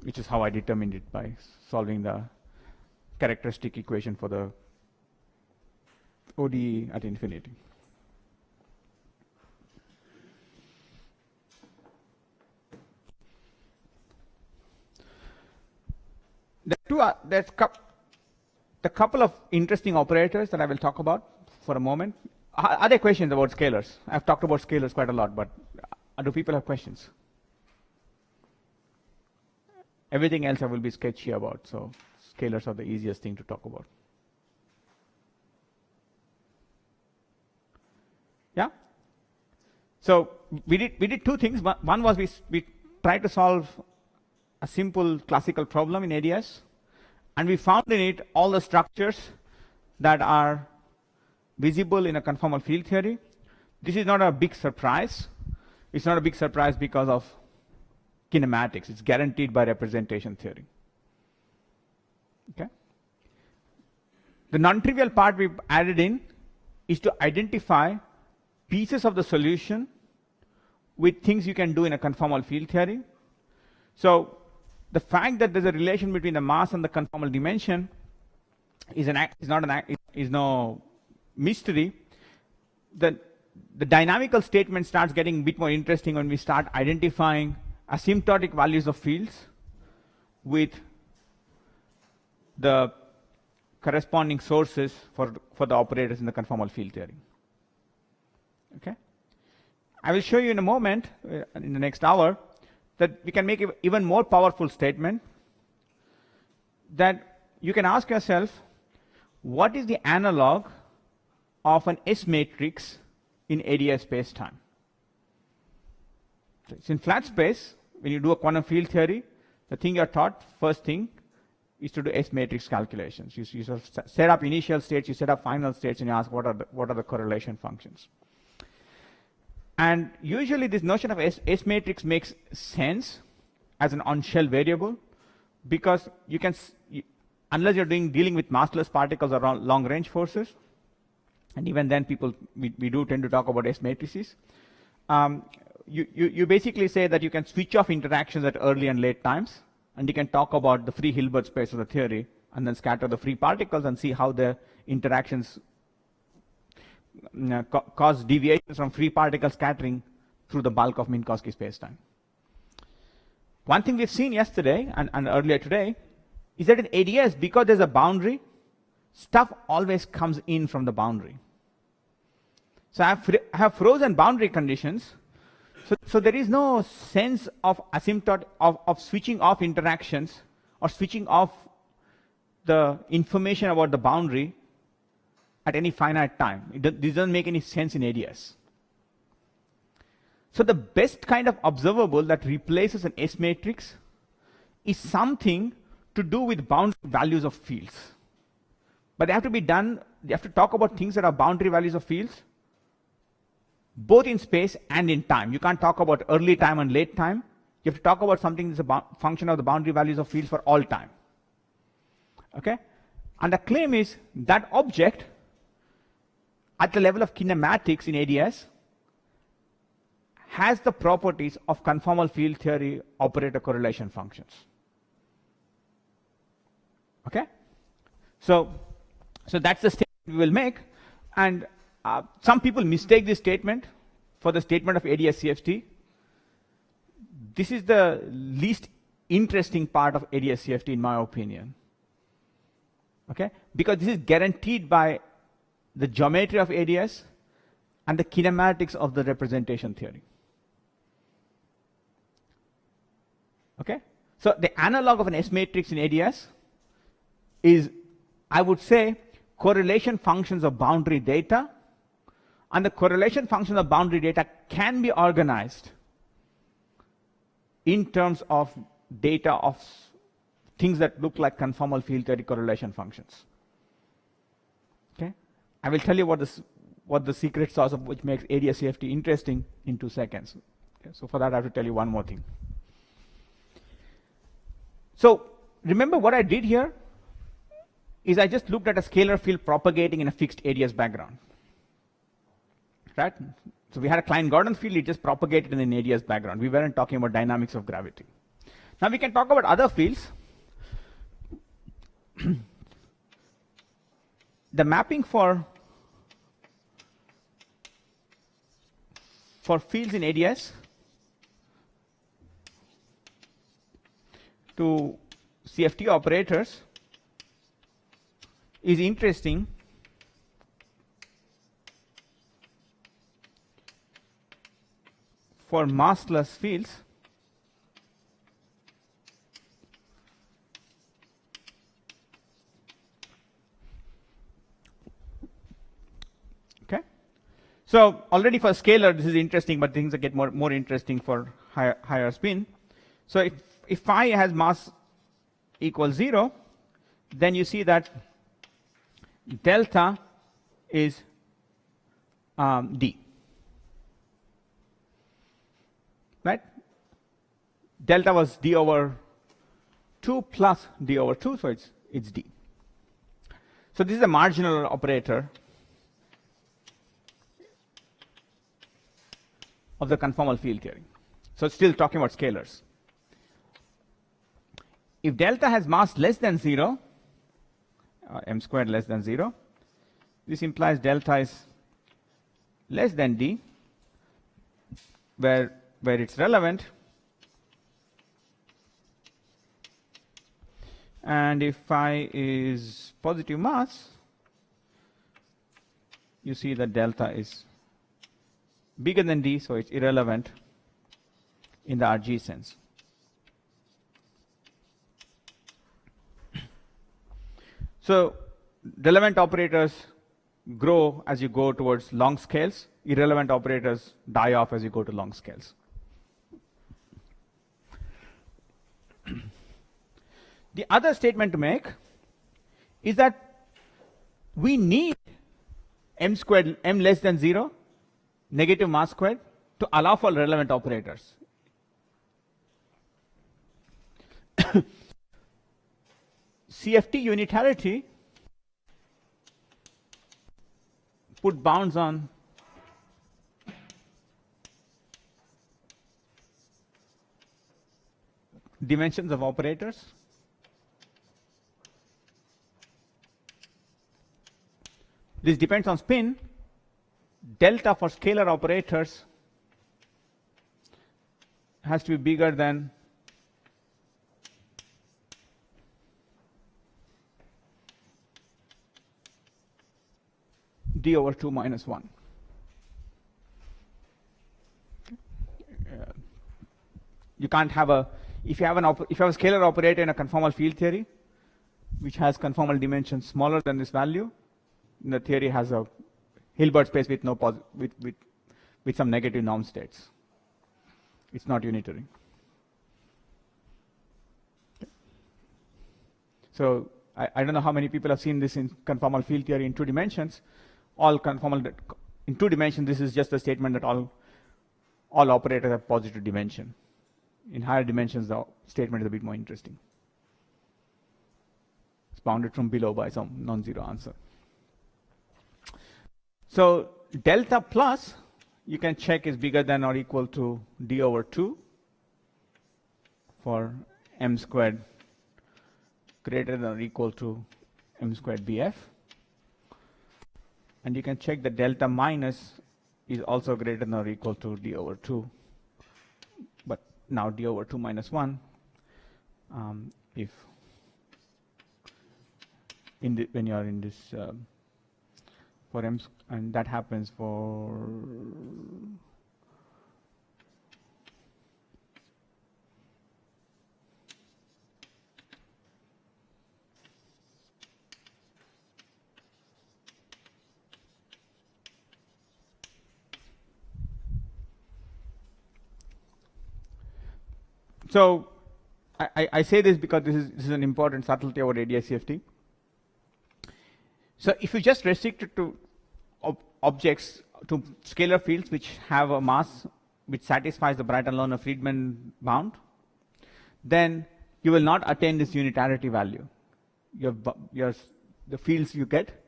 which is how I determined it by solving the characteristic equation for the ODE at infinity. There's a couple of interesting operators that I will talk about for a moment. Are there questions about scalars? I've talked about scalars quite a lot, but do people have questions? Everything else I will be sketchy about, so scalars are the easiest thing to talk about. Yeah? So we did two things. One was we tried to solve a simple classical problem in ADS, and we found in it all the structures that are visible in a conformal field theory. This is not a big surprise. It's not a big surprise because of kinematics. It's guaranteed by representation theory. Okay? The non-trivial part we've added in is to identify pieces of the solution with things you can do in a conformal field theory. So the fact that there's a relation between the mass and the conformal dimension is no mystery. The dynamical statement starts getting a bit more interesting when we start identifying asymptotic values of fields with the corresponding sources for the operators in the conformal field theory. Okay? I will show you in a moment, in the next hour, that we can make an even more powerful statement, that you can ask yourself, what is the analog of an S matrix in ADS space-time? It's in flat space. When you do a quantum field theory, the thing you're taught, first thing, is to do S matrix calculations. You sort of set up initial states, you set up final states, and you ask what are the correlation functions. And usually this notion of S matrix makes sense as an on-shell variable, because you can, unless you're dealing with massless particles or long-range forces, and even then we do tend to talk about S matrices, you basically say that you can switch off interactions at early and late times, and you can talk about the free Hilbert space of the theory, and then scatter the free particles and see how the interactions cause deviations from free particle scattering through the bulk of Minkowski spacetime. One thing we've seen yesterday and earlier today is that in ADS, because there's a boundary, stuff always comes in from the boundary. So I have frozen boundary conditions. So there is no sense of asymptote of switching off interactions or switching off the information about the boundary at any finite time. This doesn't make any sense in ADS. So the best kind of observable that replaces an S matrix is something to do with boundary values of fields. But they have to be done, you have to talk about things that are boundary values of fields, both in space and in time. You can't talk about early time and late time. You have to talk about something that's a function of the boundary values of fields for all time. Okay? And the claim is that object at the level of kinematics in ADS has the properties of conformal field theory operator correlation functions. Okay? So that's the statement we will make. And some people mistake this statement for the statement of ADS CFT. This is the least interesting part of ADS CFT, in my opinion. Okay? Because this is guaranteed by the geometry of ADS and the kinematics of the representation theory. Okay? So the analog of an S matrix in ADS is, I would say, correlation functions of boundary data, and the correlation functions of boundary data can be organized in terms of data of things that look like conformal field theory correlation functions. Okay? I will tell you what the secret sauce of which makes ADS CFT interesting in 2 seconds. Okay? So for that, I have to tell you one more thing. So remember what I did here is I just looked at a scalar field propagating in a fixed ADS background. Right? So we had a Klein-Gordon field, it just propagated in an ADS background. We weren't talking about dynamics of gravity. Now we can talk about other fields. The mapping for fields in ADS to CFT operators is interesting for massless fields okay. So already for scalar this is interesting, but things that get more interesting for higher spin. So if phi has mass equals 0, then you see that delta is d. Right? Delta was d over 2 plus d over 2, so it's d. So this is a marginal operator of the conformal field theory. So it's still talking about scalars. If delta has mass less than 0, m squared less than 0, this implies delta is less than d, where it's relevant. And if phi is positive mass, you see that delta is bigger than d, so it's irrelevant in the RG sense. So relevant operators grow as you go towards long scales. Irrelevant operators die off as you go to long scales. The other statement to make is that we need m squared, m less than 0, negative mass squared, to allow for relevant operators. CFT unitarity put bounds on dimensions of operators. This depends on spin. Delta for scalar operators has to be bigger than d over 2 minus 1. You can't have a, if you have a scalar operator in a conformal field theory, which has conformal dimensions smaller than this value, the theory has a Hilbert space with no with some negative norm states. It's not unitary. So I don't know how many people have seen this in conformal field theory in 2 dimensions. All conformal in 2 dimensions, this is just a statement that all operators have positive dimension. In higher dimensions, the statement is a bit more interesting. It's bounded from below by some non-zero answer. So delta plus, you can check, is bigger than or equal to d over 2 for m squared greater than or equal to m squared bf. And you can check that delta minus is also greater than or equal to d over 2. But now d over 2 minus 1, if when you are in this for m, and that happens for so I say this because this is an important subtlety about ADS-CFT. So if you just restrict it to objects, to scalar fields which have a mass which satisfies the Brighton-Lerner-Friedman bound, then you will not attain this unitarity value. The fields you get,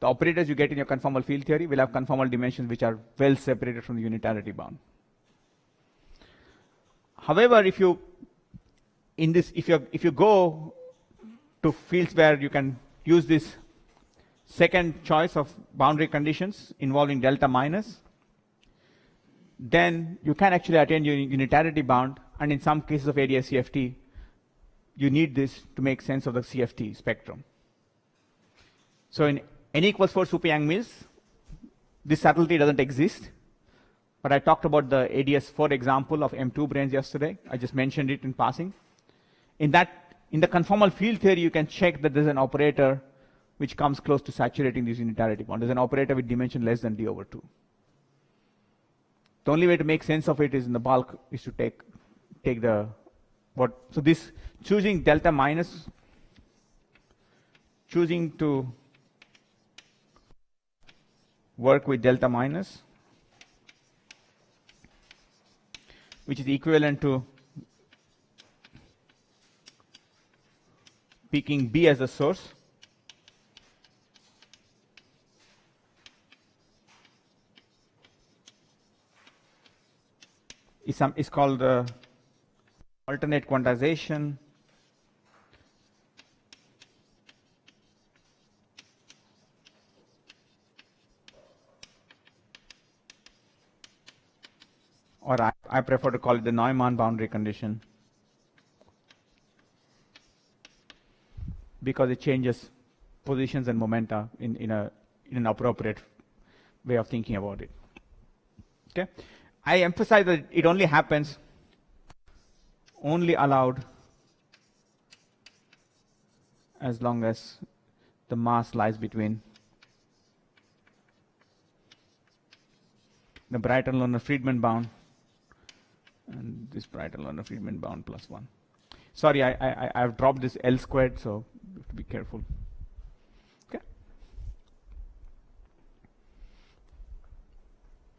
the operators you get in your conformal field theory will have conformal dimensions which are well separated from the unitarity bound. However, if you go to fields where you can use this second choice of boundary conditions involving delta minus, then you can actually attain unitarity bound, and in some cases of ADS-CFT, you need this to make sense of the CFT spectrum. So in n equals 4 super-Yang-Mills, this subtlety doesn't exist. But I talked about the ADS-4 example of M2 branes yesterday. I just mentioned it in passing. In the conformal field theory, you can check that there's an operator which comes close to saturating this unitarity bond. There's an operator with dimension less than d over 2. The only way to make sense of it is in the bulk is to take the what. So this choosing delta minus, choosing to work with delta minus, which is equivalent to picking B as the source, is called alternate quantization. Or I prefer to call it the Neumann boundary condition, because it changes positions and momenta in an appropriate way of thinking about it. Okay, I emphasize that it only happens, only allowed as long as the mass lies between the Brighton-Lerner-Friedman bound and this Brighton-Lerner-Friedman bound plus 1. Sorry, I've dropped this L squared, so you have to be careful. Okay.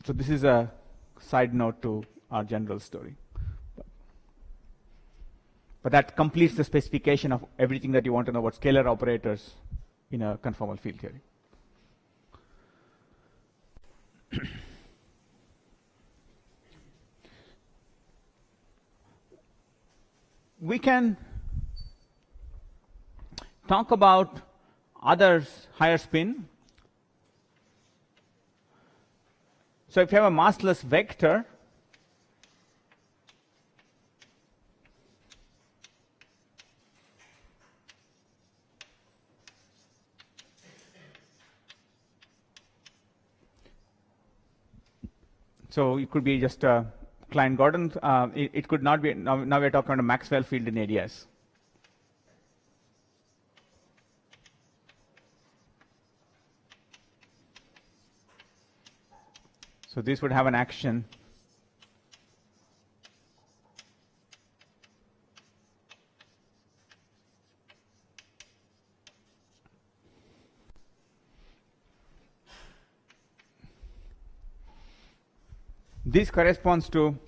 So this is a side note to our general story. But that completes the specification of everything that you want to know about scalar operators in a conformal field theory. We can talk about other higher spin. So if you have a massless vector, So it could be just a Klein-Gordon. It could not be. Now we're talking about a Maxwell field in ADS. So this would have an action. This corresponds to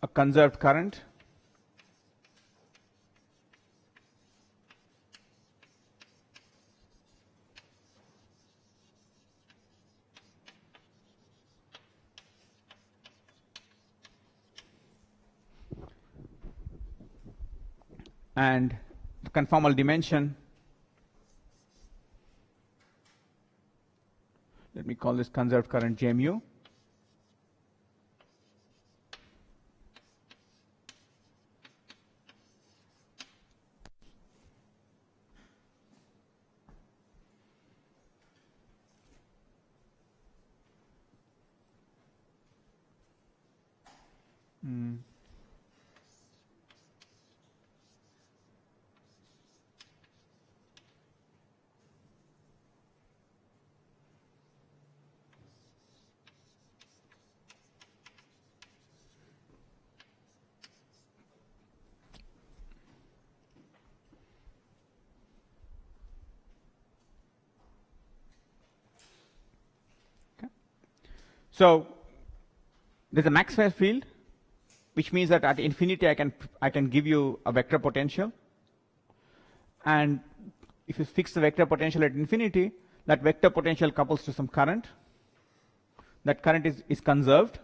a conserved current. And the conformal dimension, let me call this conserved current J mu. So there's a Maxwell field, which means that at infinity I can give you a vector potential. And if you fix the vector potential at infinity, that vector potential couples to some current. That current is conserved,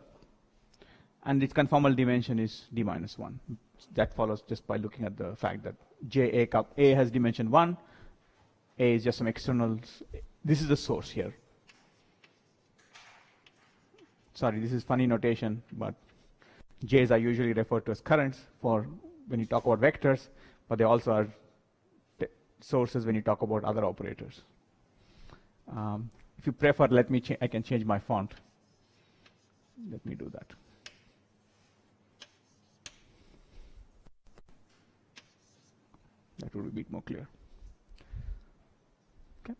and its conformal dimension is d minus 1. That follows just by looking at the fact that A has dimension 1, A is just some external. This is the source here. Sorry, this is funny notation, but J's are usually referred to as currents for when you talk about vectors, but they also are sources when you talk about other operators. If you prefer, I can change my font. Let me do that. That would be a bit more clear. Okay.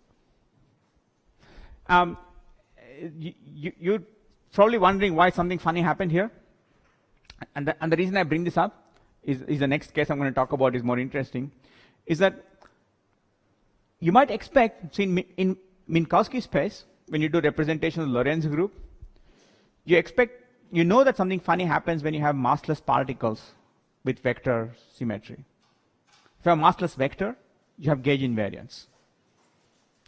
You're probably wondering why something funny happened here. And the reason I bring this up is the next case I'm going to talk about is more interesting, is that you might expect, see in Minkowski space, when you do representation of the Lorentz group, you know that something funny happens when you have massless particles with vector symmetry. If you have a massless vector, you have gauge invariance.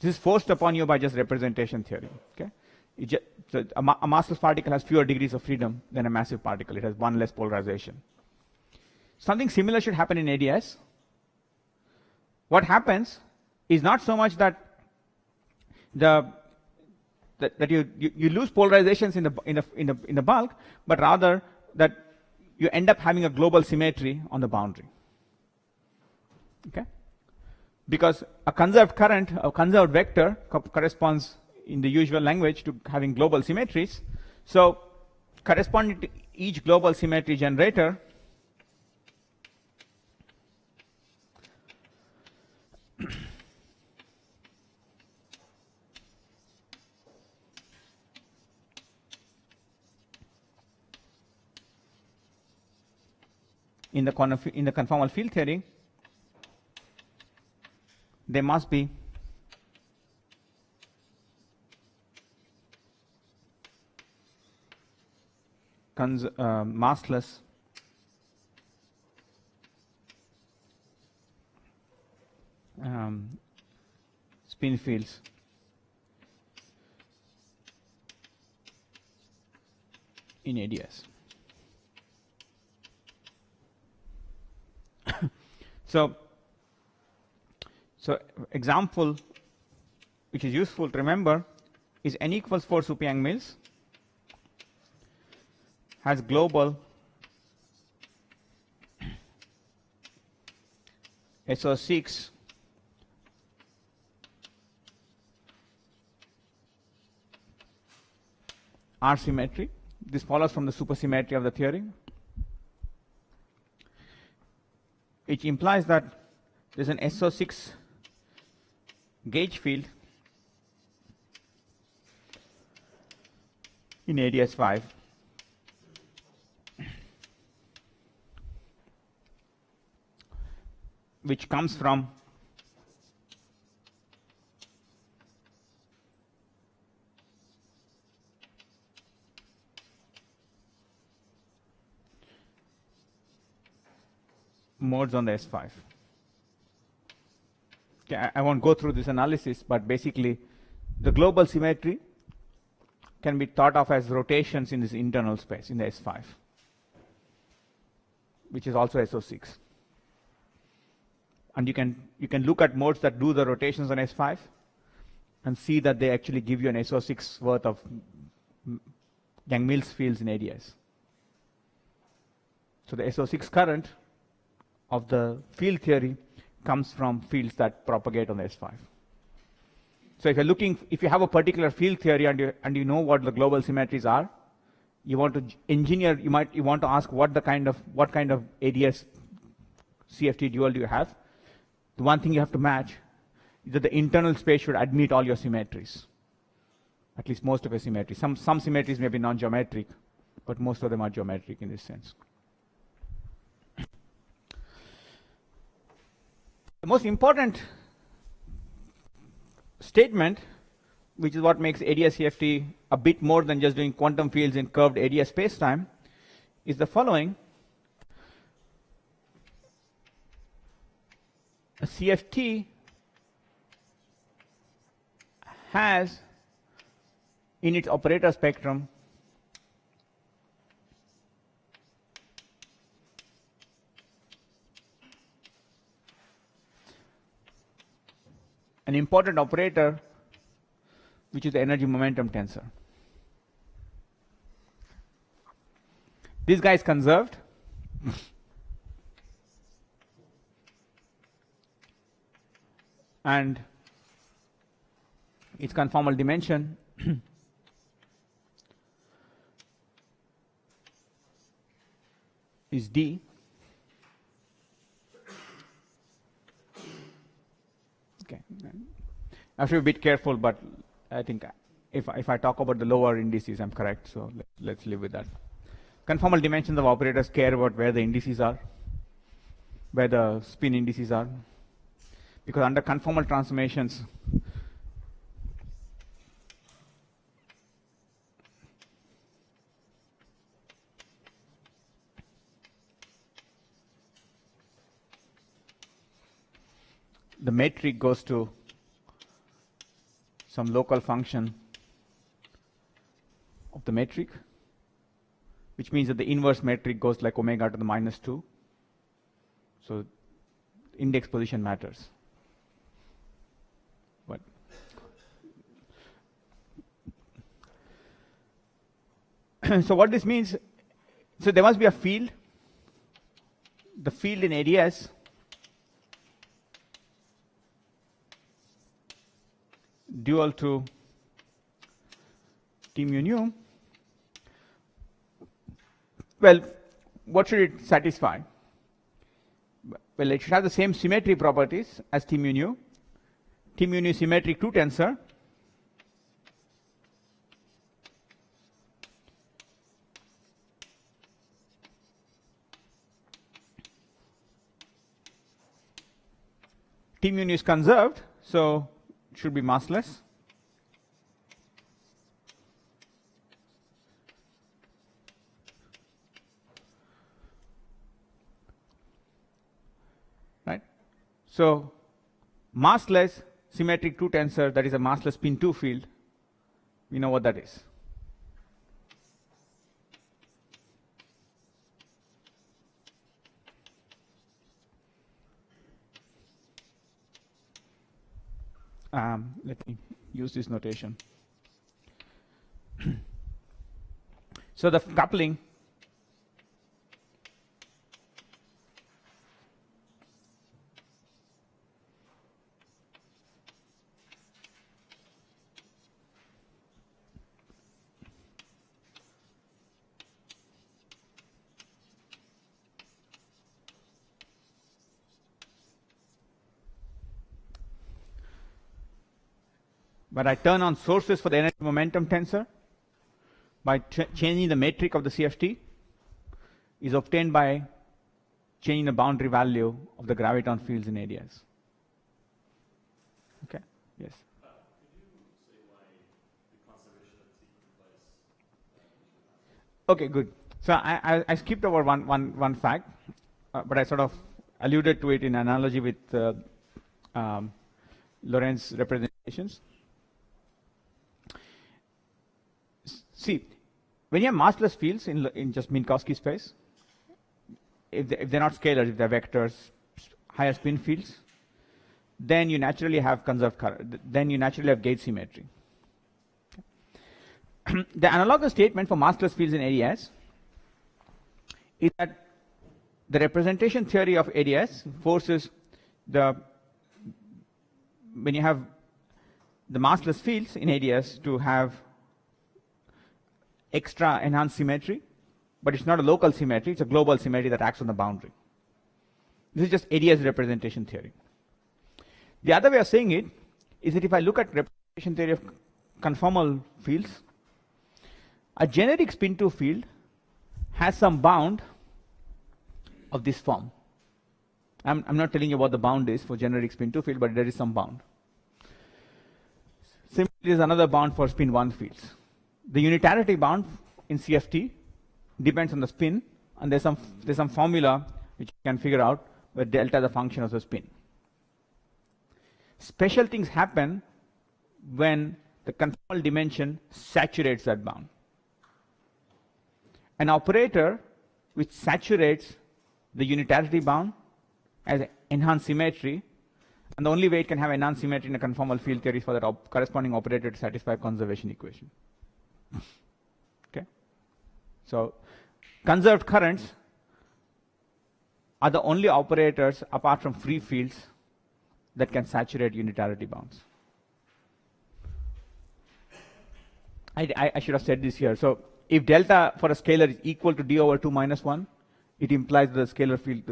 This is forced upon you by just representation theory. Okay? So a massless particle has fewer degrees of freedom than a massive particle. It has one less polarization. Something similar should happen in ADS. What happens is not so much that you lose polarizations in the bulk, but rather that you end up having a global symmetry on the boundary. Okay? Because a conserved current, a conserved vector corresponds in the usual language to having global symmetries. So corresponding to each global symmetry generator, in the conformal field theory, there must be massless spin fields in ADS. So example which is useful to remember is n equals 4 Young Mills has global SO6 R symmetry. This follows from the supersymmetry of the theory, which implies that there's an SO6 gauge field in ADS5 which comes from modes on the S5. Okay, I won't go through this analysis, but basically the global symmetry can be thought of as rotations in this internal space in the S5, which is also SO6. And you can look at modes that do the rotations on S5 and see that they actually give you an SO6 worth of Yang-Mills fields in ADS. So the SO6 current of the field theory comes from fields that propagate on the S5. So if you have a particular field theory and you know what the global symmetries are, you want to engineer, you want to ask what kind of ADS CFT dual do you have. The one thing you have to match is that the internal space should admit all your symmetries, at least most of your symmetries. Some symmetries may be non-geometric, but most of them are geometric in this sense. The most important statement, which is what makes ADS CFT a bit more than just doing quantum fields in curved ADS spacetime, is the following. A CFT has in its operator spectrum an important operator, which is the energy momentum tensor. This guy is conserved. And its conformal dimension is D. Okay. I have to be a bit careful, but I think if I talk about the lower indices, I'm correct. So let's live with that. Conformal dimensions of operators care about where the indices are, where the spin indices are, because under conformal transformations, the metric goes to some local function of the metric, which means that the inverse metric goes like omega to the -2. So index position matters. But so what this means, so there must be a field. The field in ADS dual to T mu nu. Well, what should it satisfy? Well, it should have the same symmetry properties as T mu nu. T mu nu symmetric 2 tensor. T mu nu is conserved, so it should be massless. Right? So massless symmetric 2 tensor, that is a massless spin 2 field. We know what that is. Let me use this notation. So the coupling But I turn on sources for the energy momentum tensor by changing the metric of the CFT is obtained by changing the boundary value of the graviton fields in ADS. Okay, yes. Okay, good. So I skipped over one fact, but I sort of alluded to it in analogy with Lorentz representations. See, when you have massless fields in just Minkowski space, if they're not scalars, if they're vectors, higher spin fields, then you naturally have conserved current. Then you naturally have gauge symmetry. The analogous statement for massless fields in ADS is that the representation theory of ADS forces when you have the massless fields in ADS to have extra enhanced symmetry, but it's not a local symmetry, it's a global symmetry that acts on the boundary. This is just ADS representation theory. The other way of saying it is that if I look at representation theory of conformal fields, a generic spin-2 field has some bound of this form. I'm not telling you what the bound is for generic spin-2 field, but there is some bound. Similarly, there is another bound for spin-1 fields. The unitarity bound in CFT depends on the spin, and there's some formula which you can figure out where delta is a function of the spin. Special things happen when the conformal dimension saturates that bound. An operator which saturates the unitarity bound has enhanced symmetry, and the only way it can have enhanced symmetry in a conformal field theory is for that corresponding operator to satisfy a conservation equation. Okay, so conserved currents are the only operators apart from free fields that can saturate unitarity bounds. I should have said this here. So if delta for a scalar is equal to d over 2 minus 1, it implies the scalar field,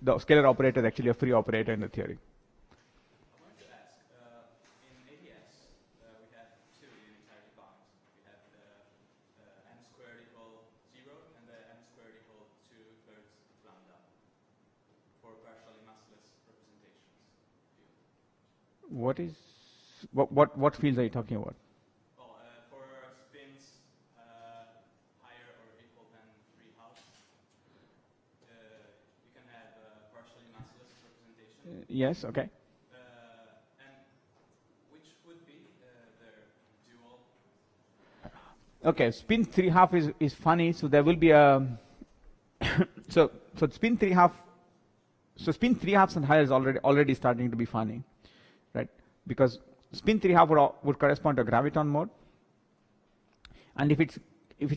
the scalar operator is actually a free operator in the theory. I wanted to ask, in ADS, we have two unitarity bonds. We have the m squared equal 0 and the m squared equal 2/3 lambda for partially massless representations. What fields are you talking about? Well, for spins higher or equal than 3/2, you can have partially massless representation. Yes, okay. And which would be their dual? Okay, spin 3/2 is funny, so there will be a so spin 3/2. So spin 3/2 and higher is already starting to be funny, right? Because spin 3/2 would correspond to a graviton mode, and if it's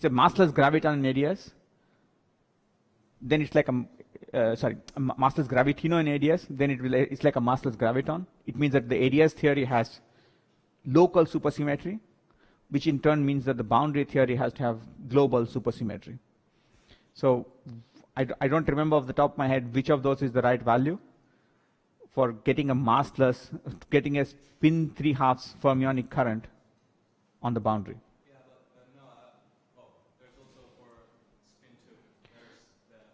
a massless graviton in ADS, then it's like a massless gravitino in ADS, then it's like a massless graviton. It means that the ADS theory has local supersymmetry, which in turn means that the boundary theory has to have global supersymmetry. So I don't remember off the top of my head which of those is the right value for getting a massless, getting a spin 3/2 fermionic current on the boundary. Yeah, but no, there's also for spin 2, there's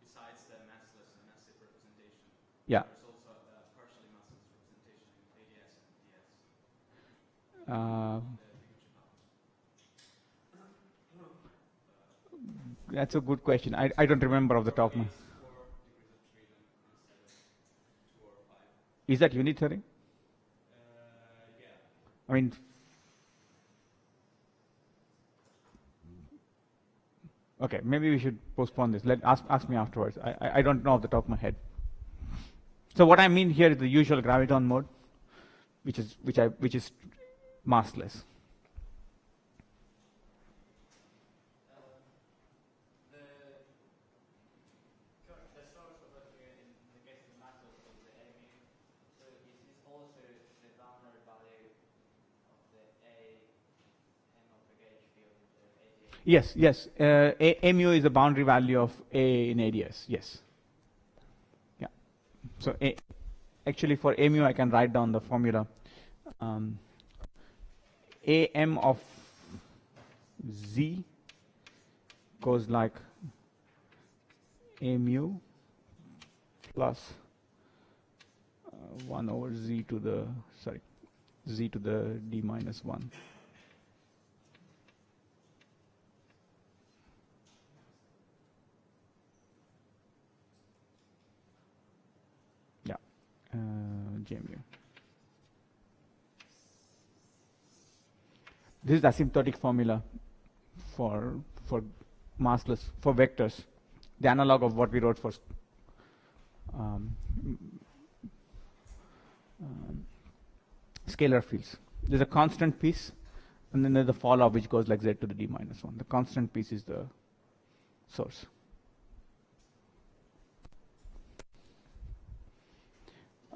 besides the massless and massive representation, Yeah. there's also a partially massless representation in ADS and DS. That's a good question. I don't remember off the top of my head. 4 degrees of freedom instead of 2 or 5. Is that unitary? Yeah. I mean, okay, maybe we should postpone this. Ask me afterwards. I don't know off the top of my head. So what I mean here is the usual graviton mode, which is massless. The source of it in the case of massless is the mu. So is also the boundary value of the A and of the gauge field in the ADS? Yes. Mu is the boundary value of A in ADS. Yes. Yeah. So actually for mu I can write down the formula. AM of Z goes like A mu plus 1 over Z to the, Z to the D minus 1. Yeah, J mu. This is the asymptotic formula for massless, for vectors, the analog of what we wrote for scalar fields. There's a constant piece, and then there's the fall off which goes like Z to the D minus 1. The constant piece is the source.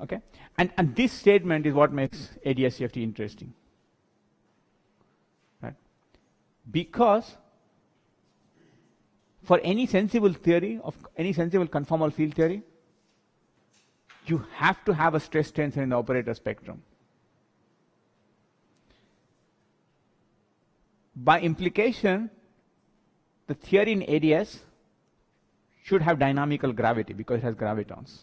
Okay, and this statement is what makes ADS-CFT interesting, right? Because for any sensible theory of any sensible conformal field theory, you have to have a stress tensor in the operator spectrum. By implication, the theory in ADS should have dynamical gravity because it has gravitons.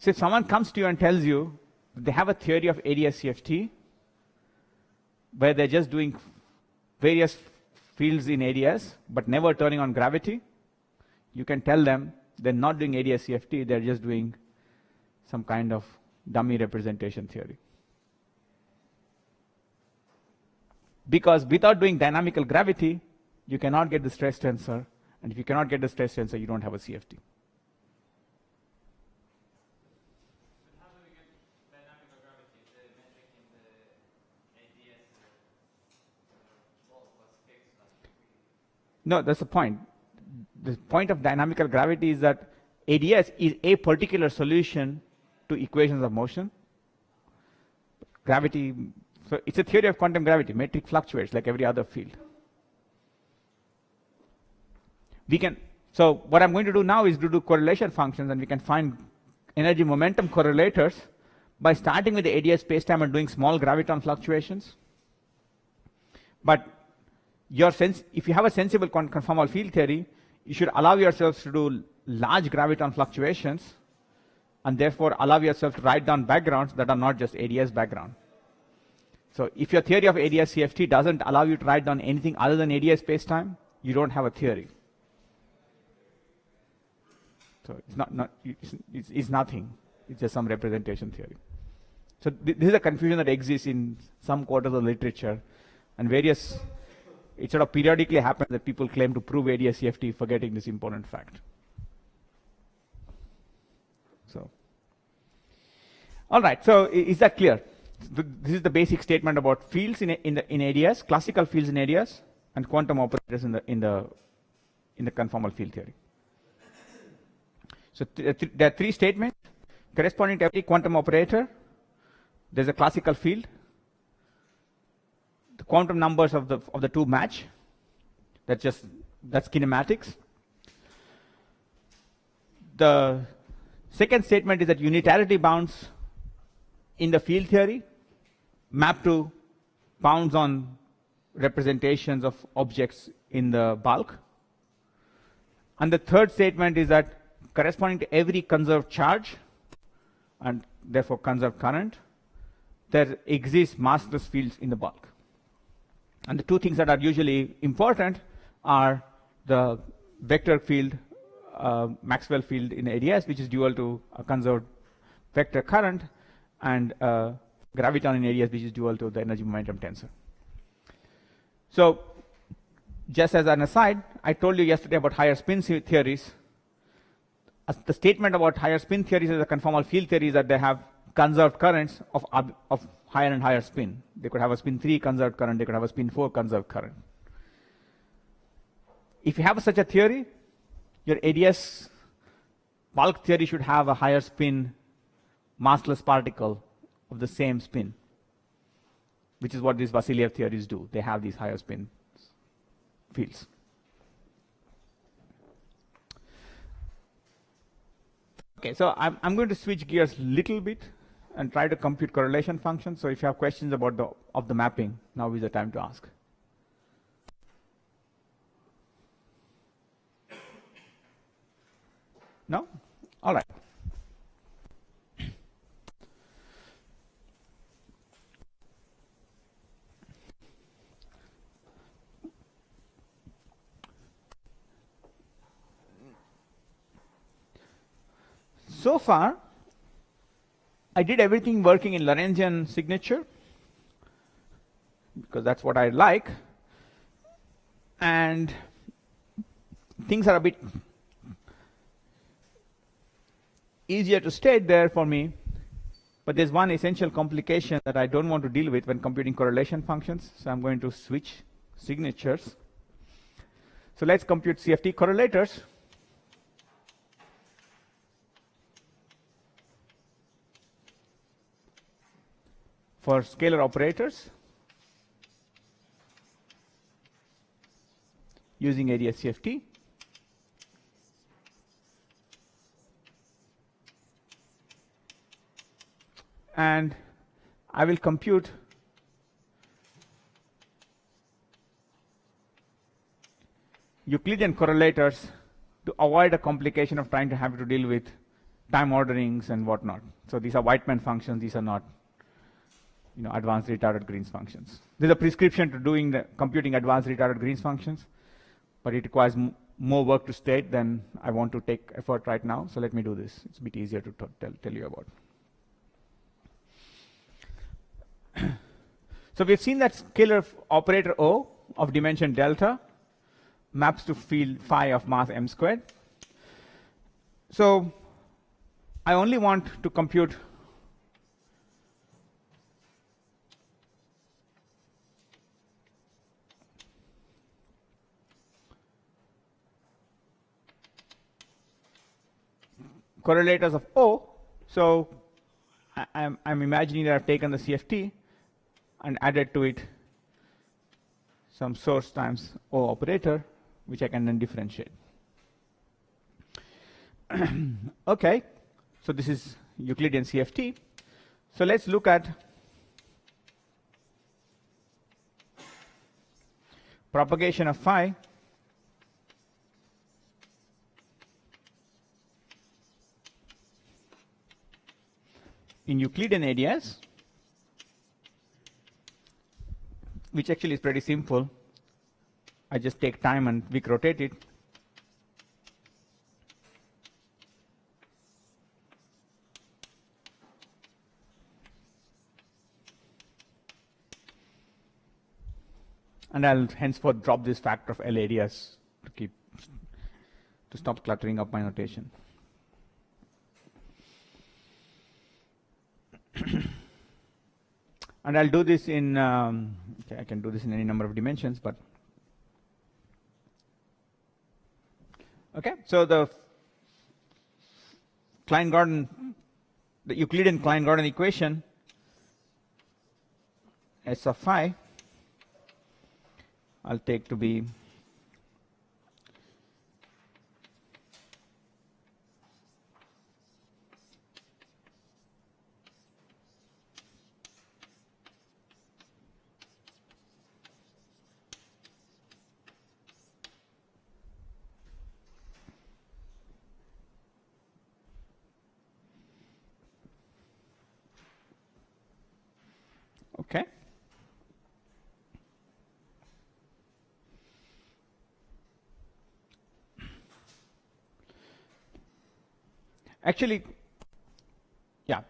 So if someone comes to you and tells you they have a theory of ADS-CFT where they're just doing various fields in ADS but never turning on gravity, you can tell them they're not doing ADS-CFT, they're just doing some kind of dummy representation theory. Because without doing dynamical gravity, you cannot get the stress tensor, and if you cannot get the stress tensor, you don't have a CFT. How do we get dynamical gravity? The metric in the ADS wall was fixed. No, that's the point. The point of dynamical gravity is that ADS is a particular solution to equations of motion. Gravity, so it's a theory of quantum gravity. Metric fluctuates like every other field. So what I'm going to do now is to do correlation functions, and we can find energy momentum correlators by starting with the ADS spacetime and doing small graviton fluctuations. But if you have a sensible conformal field theory, you should allow yourselves to do large graviton fluctuations, and therefore allow yourself to write down backgrounds that are not just ADS background. So if your theory of ADS-CFT doesn't allow you to write down anything other than ADS spacetime, you don't have a theory. So it's nothing. It's just some representation theory. So this is a confusion that exists in some quarters of literature, and it sort of periodically happens that people claim to prove ADS-CFT, forgetting this important fact. So, all right. So is that clear? This is the basic statement about fields in ADS, classical fields in ADS, and quantum operators in the conformal field theory. So there are three statements corresponding to every quantum operator. There's a classical field. The quantum numbers of the two match. That's kinematics. The second statement is that unitarity bounds in the field theory map to bounds on representations of objects in the bulk. And the third statement is that corresponding to every conserved charge, and therefore conserved current, there exists massless fields in the bulk. And the two things that are usually important are the vector field, Maxwell field in ADS, which is dual to a conserved vector current, and graviton in ADS, which is dual to the energy momentum tensor. So just as an aside, I told you yesterday about higher spin theories. The statement about higher spin theories as a conformal field theory is that they have conserved currents of higher and higher spin. They could have a spin 3 conserved current, they could have a spin 4 conserved current. If you have such a theory, your ADS bulk theory should have a higher spin massless particle of the same spin, which is what these Vasiliev theories do. They have these higher spin fields. Okay, so I'm going to switch gears a little bit and try to compute correlation functions. So if you have questions about the mapping, now is the time to ask. No? All right. So far, I did everything working in Lorentzian signature, because that's what I like. And things are a bit easier to state there for me, but there's one essential complication that I don't want to deal with when computing correlation functions, so I'm going to switch signatures. So let's compute CFT correlators. For scalar operators using area CFT. And I will compute Euclidean correlators to avoid a complication of trying to have to deal with time orderings and whatnot. So these are Whiteman functions, these are not advanced retarded Green's functions. There's a prescription to doing the computing advanced retarded Green's functions, but it requires more work to state than I want to take effort right now. So let me do this. It's a bit easier to tell you about. So we've seen that scalar operator O of dimension delta maps to field phi of mass m squared. So I only want to compute correlators of O. So I'm imagining that I've taken the CFT and added to it some source times O operator, which I can then differentiate. Okay, so this is Euclidean CFT. So let's look at propagation of phi in Euclidean areas, which actually is pretty simple. I just take time and Wick rotate it. And I'll henceforth drop this factor of L areas to stop cluttering up my notation. And I'll do this in, okay, I can do this in any number of dimensions, but okay. So the Euclidean Klein-Gordon equation S of phi, I'll take to be okay. Actually, yeah,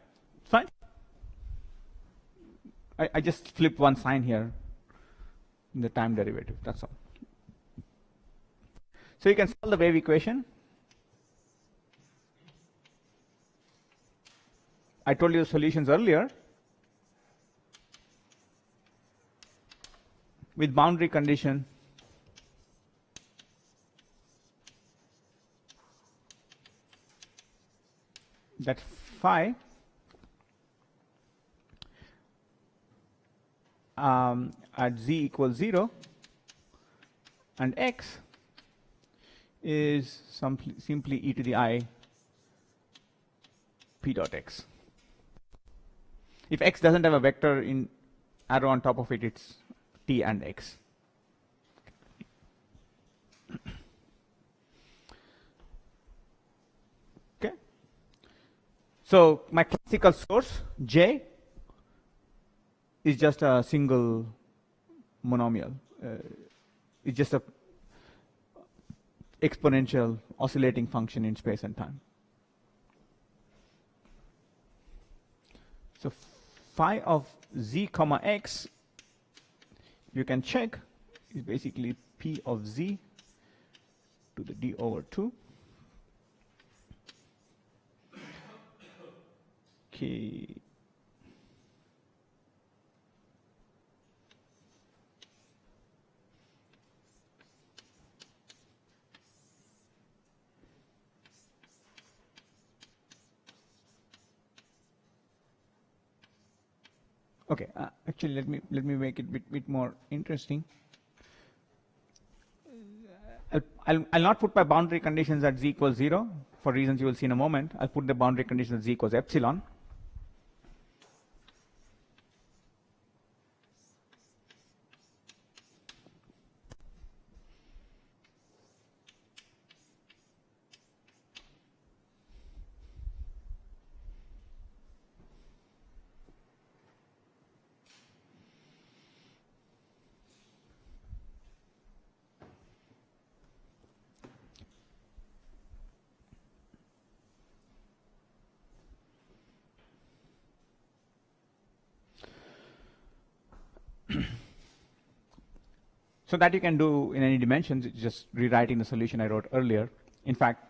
fine. I just flip one sign here in the time derivative, that's all. So you can solve the wave equation. I told you the solutions earlier. With boundary condition that phi at z equals 0 and x is simply e to the I p dot x. If x doesn't have a vector in arrow on top of it, it's t and x. Okay. So my classical source J is just a single monomial. It's just a exponential oscillating function in space and time. So phi of z comma x, you can check, is basically p of z to the d over 2. Okay. Okay, actually, let me make it a bit more interesting. I'll not put my boundary conditions at z equals 0 for reasons you will see in a moment. I'll put the boundary condition at z equals epsilon. So that you can do in any dimensions, it's just rewriting the solution I wrote earlier. In fact,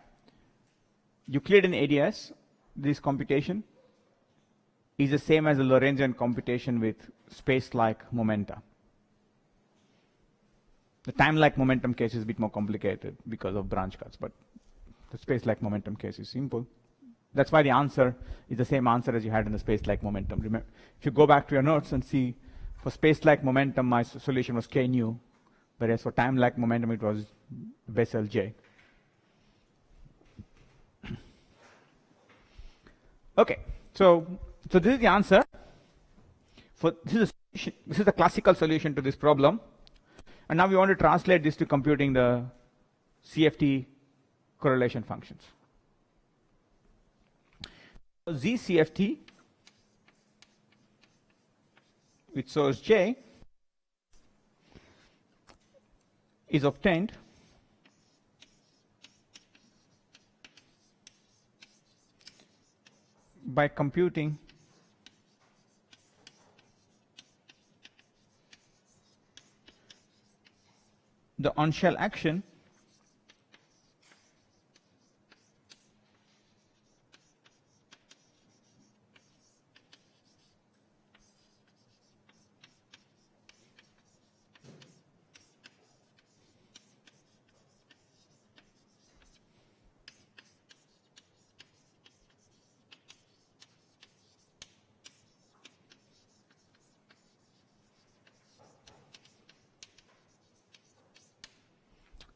Euclidean ADS, this computation is the same as the Lorentzian computation with space-like momenta. The time-like momentum case is a bit more complicated because of branch cuts, but the space-like momentum case is simple. That's why the answer is the same answer as you had in the space-like momentum. Remember, if you go back to your notes and see, for space-like momentum, my solution was k nu, whereas for time-like momentum, it was Bessel J. Okay, so this is the answer. This is the classical solution to this problem. And now we want to translate this to computing the CFT correlation functions. So ZCFT with source J is obtained by computing the on-shell action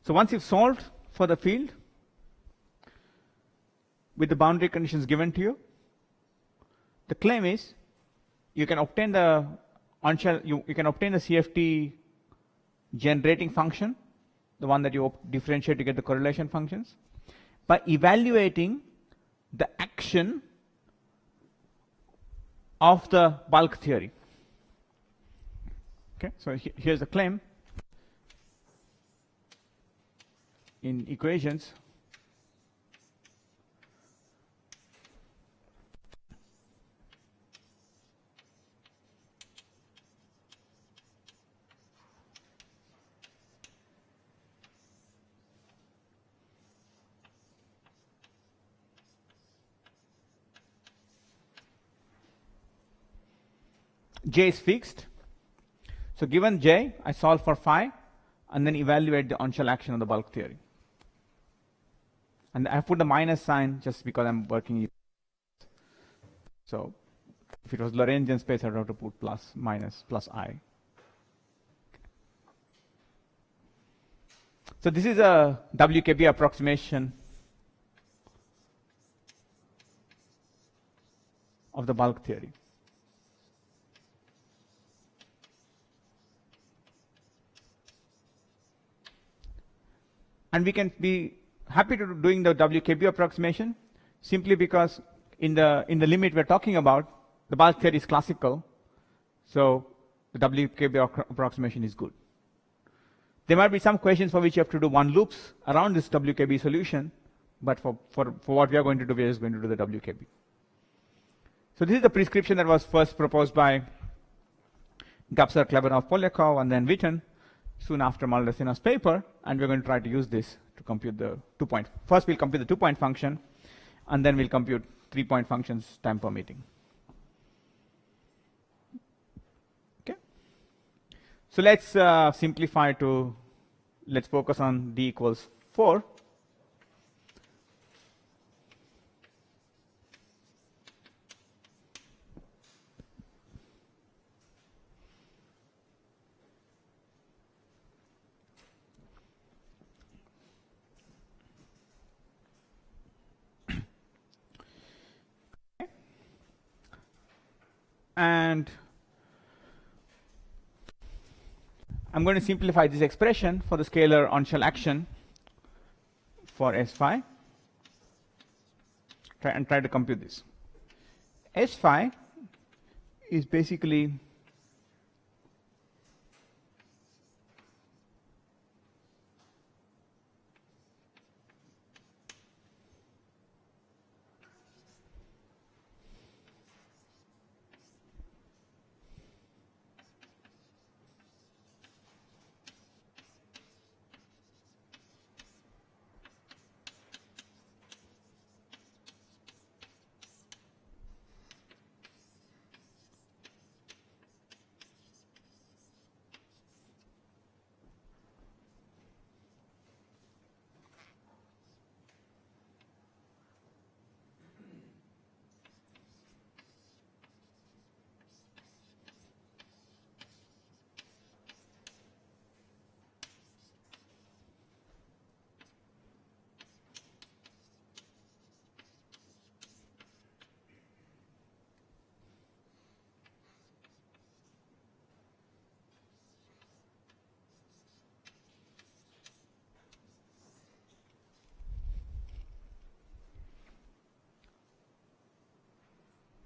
So once you've solved for the field with the boundary conditions given to you, the claim is you can obtain the on-shell, you can obtain the CFT generating function, the one that you differentiate to get the correlation functions, by evaluating the action of the bulk theory. Okay, so here's the claim. In equations, J is fixed. So given J, I solve for phi and then evaluate the on-shell action of the bulk theory. And I put the minus sign just because I'm working. So if it was Lorentzian space, I'd have to put plus, minus, plus I. So this is a WKB approximation of the bulk theory. And we can be happy to doing the WKB approximation simply because in the limit we're talking about, the bulk theory is classical, so the WKB approximation is good. There might be some questions for which you have to do one loops around this WKB solution, but for what we are going to do, we are just going to do the WKB. So this is the prescription that was first proposed by Gapser, Klebanov, Polyakov, and then Witten soon after Maldaceno's paper, and we're going to try to use this to compute the 2-point. First we'll compute the 2-point function, and then we'll compute 3-point functions time permitting. Okay. So let's simplify to, let's focus on d equals 4. And I'm going to simplify this expression for the scalar on-shell action for S phi, try to compute this. S phi is basically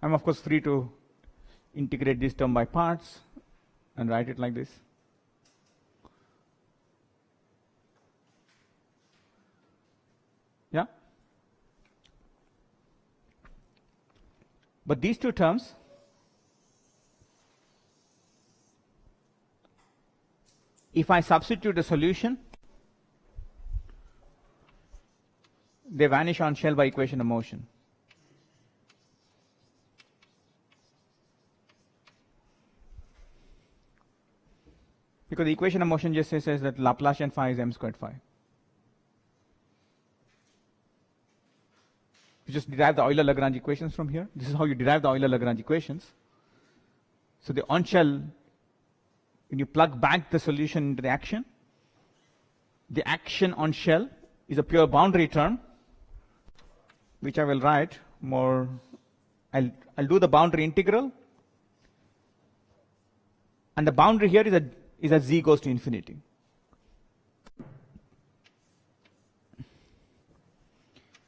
I'm of course free to integrate this term by parts and write it like this. Yeah? But these two terms if I substitute a solution, they vanish on shell by equation of motion. Because the equation of motion just says that Laplacian phi is m squared phi. You just derive the Euler-Lagrange equations from here. This is how you derive the Euler-Lagrange equations. So the on-shell, when you plug back the solution into the action on shell is a pure boundary term, which I will write more. I'll do the boundary integral, and the boundary here is as z goes to infinity.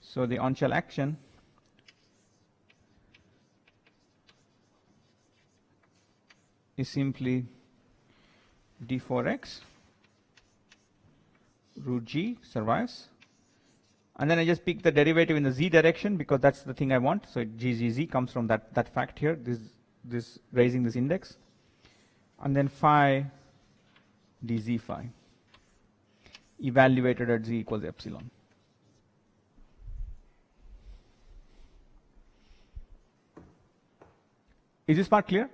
So the on-shell action is simply d4x root g survives, and then I just pick the derivative in the z direction because that's the thing I want. So gzz comes from that fact here, this raising this index, and then phi dz phi evaluated at z equals epsilon. Is this part clear?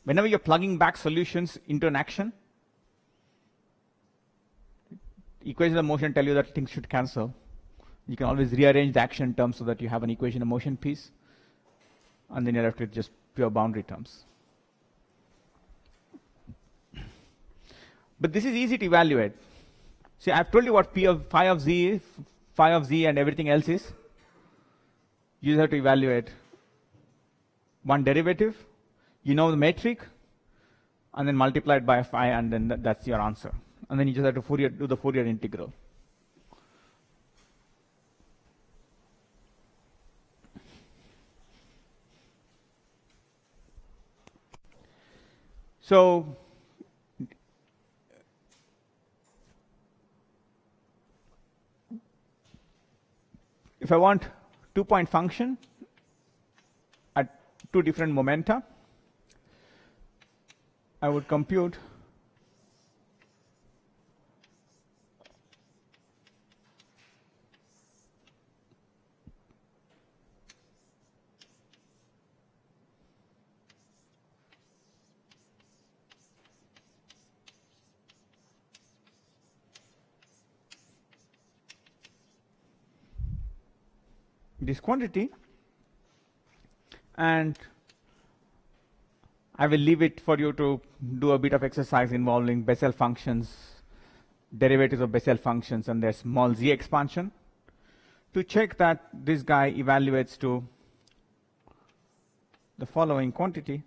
Whenever you're plugging back solutions into an action, equations of motion tell you that things should cancel. You can always rearrange the action terms so that you have an equation of motion piece, and then you're left with just pure boundary terms. But this is easy to evaluate. See, I've told you what phi of z and everything else is. You just have to evaluate one derivative. You know the metric, and then multiply it by phi, and then that's your answer. And then you just have to do the Fourier integral. So if I want 2-point function at 2 different momenta, I would compute this quantity, and I will leave it for you to do a bit of exercise involving Bessel functions, derivatives of Bessel functions, and their small z expansion to check that this guy evaluates to the following quantity.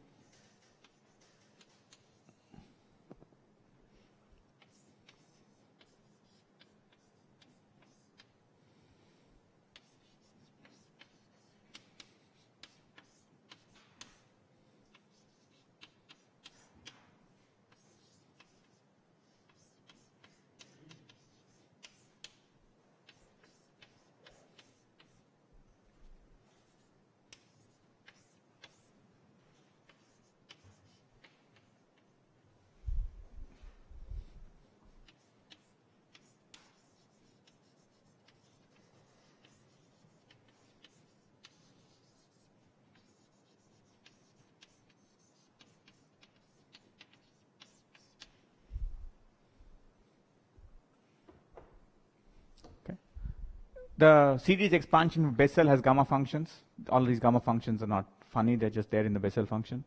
The series expansion of Bessel has gamma functions. All these gamma functions are not funny, they're just there in the Bessel function.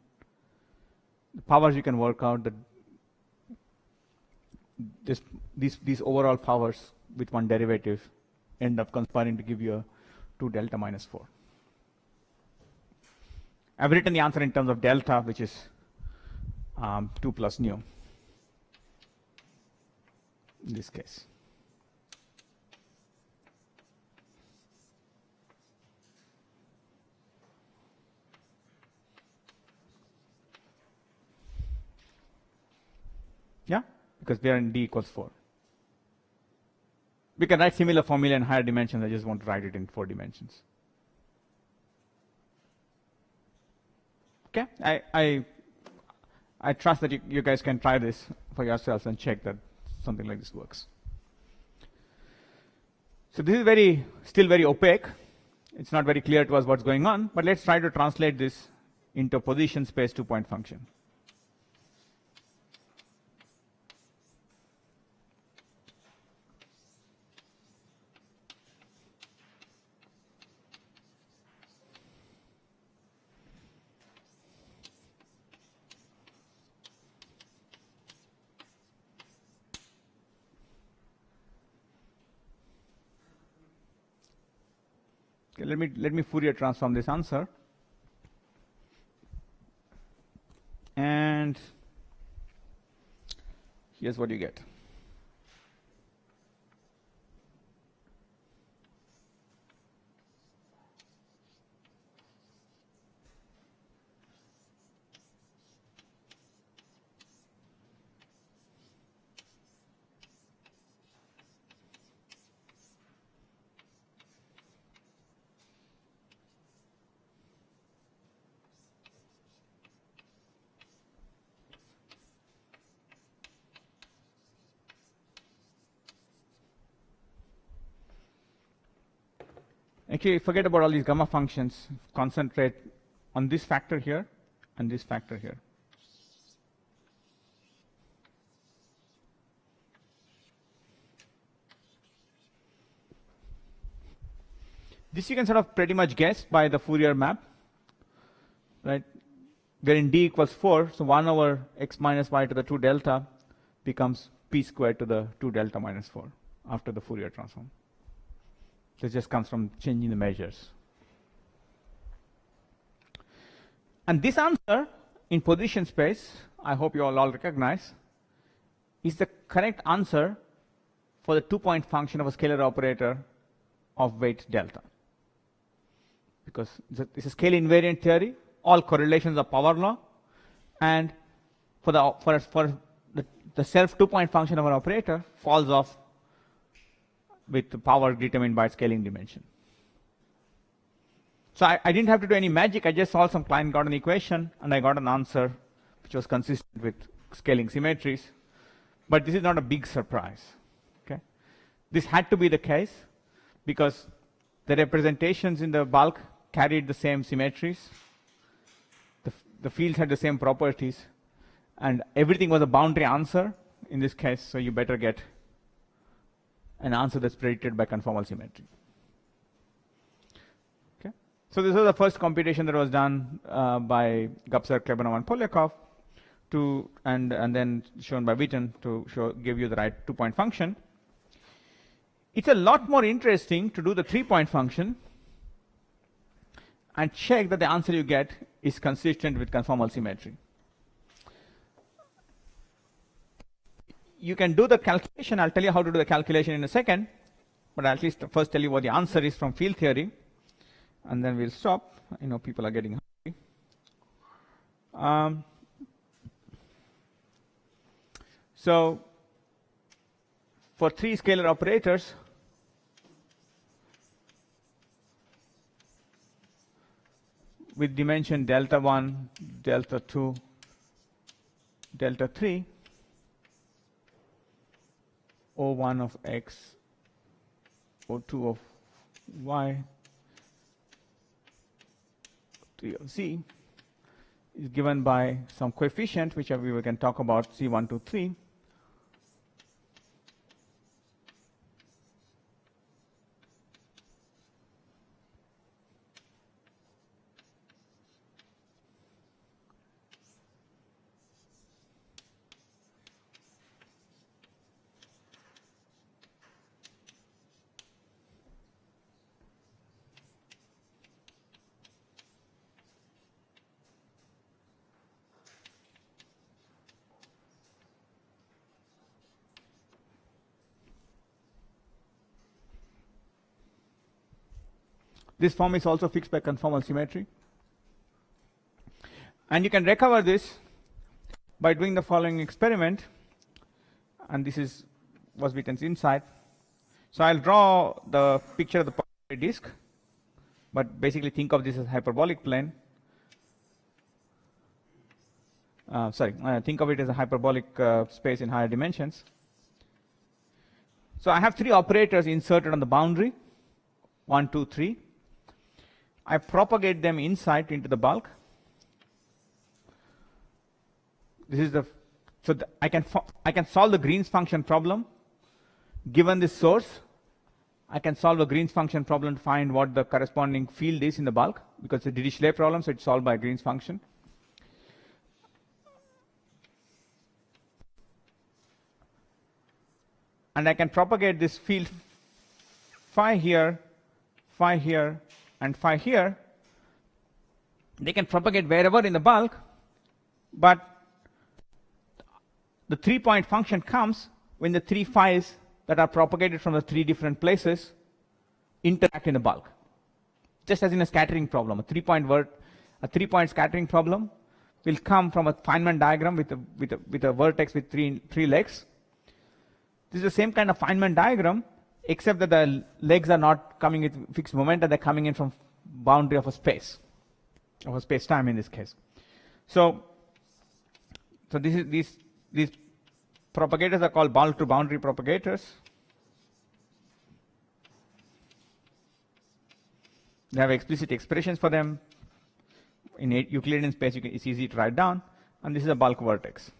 The powers you can work out, these overall powers with one derivative end up conspiring to give you a 2 delta minus 4. I've written the answer in terms of delta, which is 2 plus nu in this case. Yeah, because we are in d equals 4. We can write similar formula in higher dimensions. I just want to write it in 4 dimensions. Okay, I trust that you guys can try this for yourselves and check that something like this works. So this is still very opaque. It's not very clear to us what's going on, but let's try to translate this into a position space 2-point function. Okay, let me Fourier transform this answer, and here's what you get. Actually, forget about all these gamma functions. Concentrate on this factor here and this factor here. This you can sort of pretty much guess by the Fourier map, right? Wherein d equals 4, so 1 over x minus y to the 2 delta becomes p squared to the 2 delta minus 4 after the Fourier transform. This just comes from changing the measures. And this answer in position space I hope you all recognize, is the correct answer for the 2-point function of a scalar operator of weight delta. Because this is scale invariant theory, all correlations are power law, and for the self 2-point function of an operator falls off with the power determined by scaling dimension. So I didn't have to do any magic. I just solved some Klein-Gordon equation, and I got an answer which was consistent with scaling symmetries. But this is not a big surprise. Okay, this had to be the case because the representations in the bulk carried the same symmetries. The fields had the same properties, and everything was a boundary answer in this case. So you better get an answer that's predicted by conformal symmetry. Okay, so this was the first computation that was done by Gupser, Klebanov, and Polyakov, and then shown by Witten to give you the right 2-point function. It's a lot more interesting to do the 3-point function and check that the answer you get is consistent with conformal symmetry. You can do the calculation. I'll tell you how to do the calculation in a second, but I'll at least first tell you what the answer is from field theory, and then we'll stop. I know people are getting hungry. So for 3 scalar operators, with dimension delta 1, delta 2, delta 3, O1 of x, O2 of y, 3 of z, is given by some coefficient, which we can talk about, C1, 2, 3. This form is also fixed by conformal symmetry. And you can recover this by doing the following experiment. And this was Witten's insight. So I'll draw the picture of the polynomial disk, but basically think of this as hyperbolic plane. Think of it as a hyperbolic space in higher dimensions. So I have 3 operators inserted on the boundary, 1, 2, 3. I propagate them inside into the bulk. This is I can solve the Green's function problem. Given this source, I can solve a Green's function problem to find what the corresponding field is in the bulk, because it's a Dirichlet problem, so it's solved by Green's function. And I can propagate this field phi here, and phi here. They can propagate wherever in the bulk, but the 3-point function comes when the 3 phis that are propagated from the 3 different places interact in the bulk. Just as in a scattering problem, a 3-point scattering problem will come from a Feynman diagram with a vertex with three legs. This is the same kind of Feynman diagram, except that the legs are not coming with fixed momentum, they're coming in from boundary of a space-time in this case. So these propagators are called bulk to boundary propagators. They have explicit expressions for them. In Euclidean space, it's easy to write down. And this is a bulk vertex.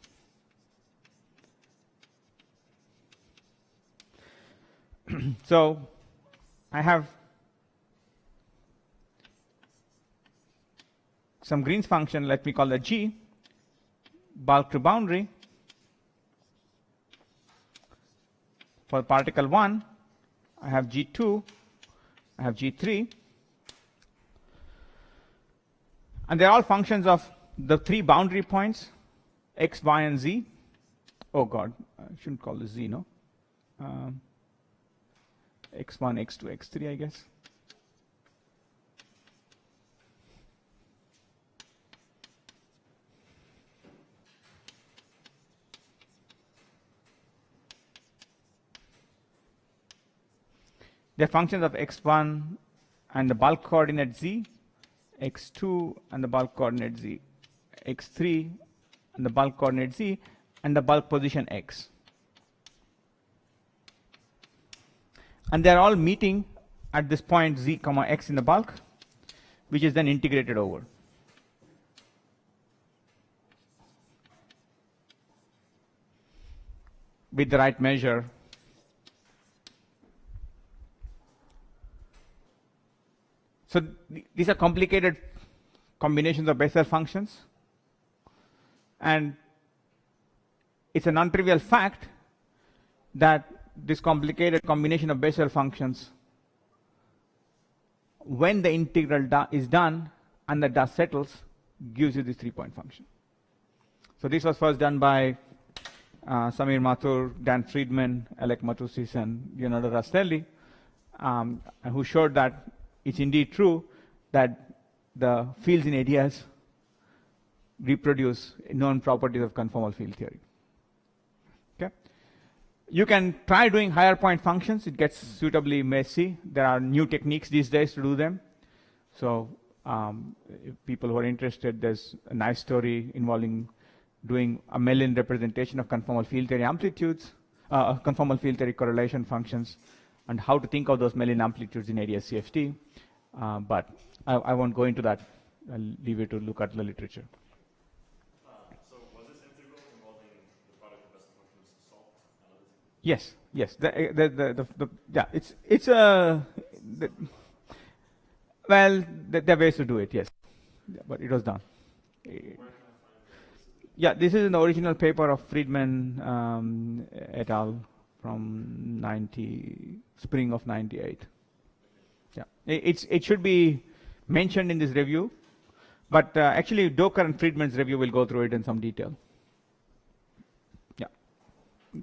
So I have some Green's function, let me call that G, bulk to boundary. For particle 1, I have G2, I have G3. And they're all functions of the 3 boundary points, x, y, and z. Oh God, I shouldn't call this z, no? X1, x2, x3, I guess. They're functions of x1 and the bulk coordinate z, x2 and the bulk coordinate z, x3 and the bulk coordinate z, and the bulk position x. And they're all meeting at this point z comma x in the bulk, which is then integrated over. With the right measure. So these are complicated combinations of Bessel functions, and it's a non-trivial fact that this complicated combination of Bessel functions, when the integral is done and the dust settles, gives you this 3-point function. So this was first done by Samir Mathur, Dan Friedman, Alec Matusis, and Leonardo Rastelli, who showed that it's indeed true that the fields in ADS reproduce known properties of conformal field theory. Okay? You can try doing higher point functions. It gets suitably messy. There are new techniques these days to do them. So if people who are interested, there's a nice story involving doing a Mellin representation of conformal field theory amplitudes, conformal field theory correlation functions, and how to think of those Mellin amplitudes in ADS CFT. But I won't go into that. I'll leave you to look at the literature. So was this integral involving the product of Bessel functions solved analytically? Yes, yes. Yeah, it's a well, there are ways to do it. Yes, yeah, but it was done. Where can I find this? Yeah, this is in the original paper of Friedman et al. From spring of '98. Yeah, it should be mentioned in this review, but actually Doker and Friedman's review will go through it in some detail. Yeah,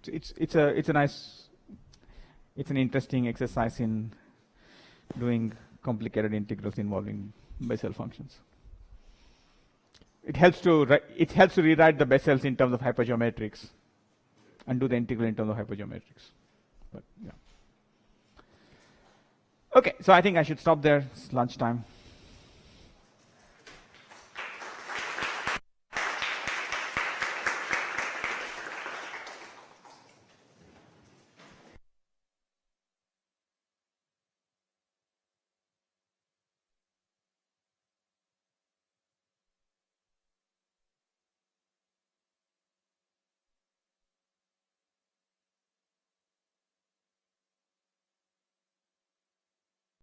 it's an interesting exercise in doing complicated integrals involving Bessel functions. It helps to rewrite the Bessels in terms of hypergeometrics and do the integral in terms of hypergeometrics. But yeah. Okay, so I think I should stop there. It's lunchtime.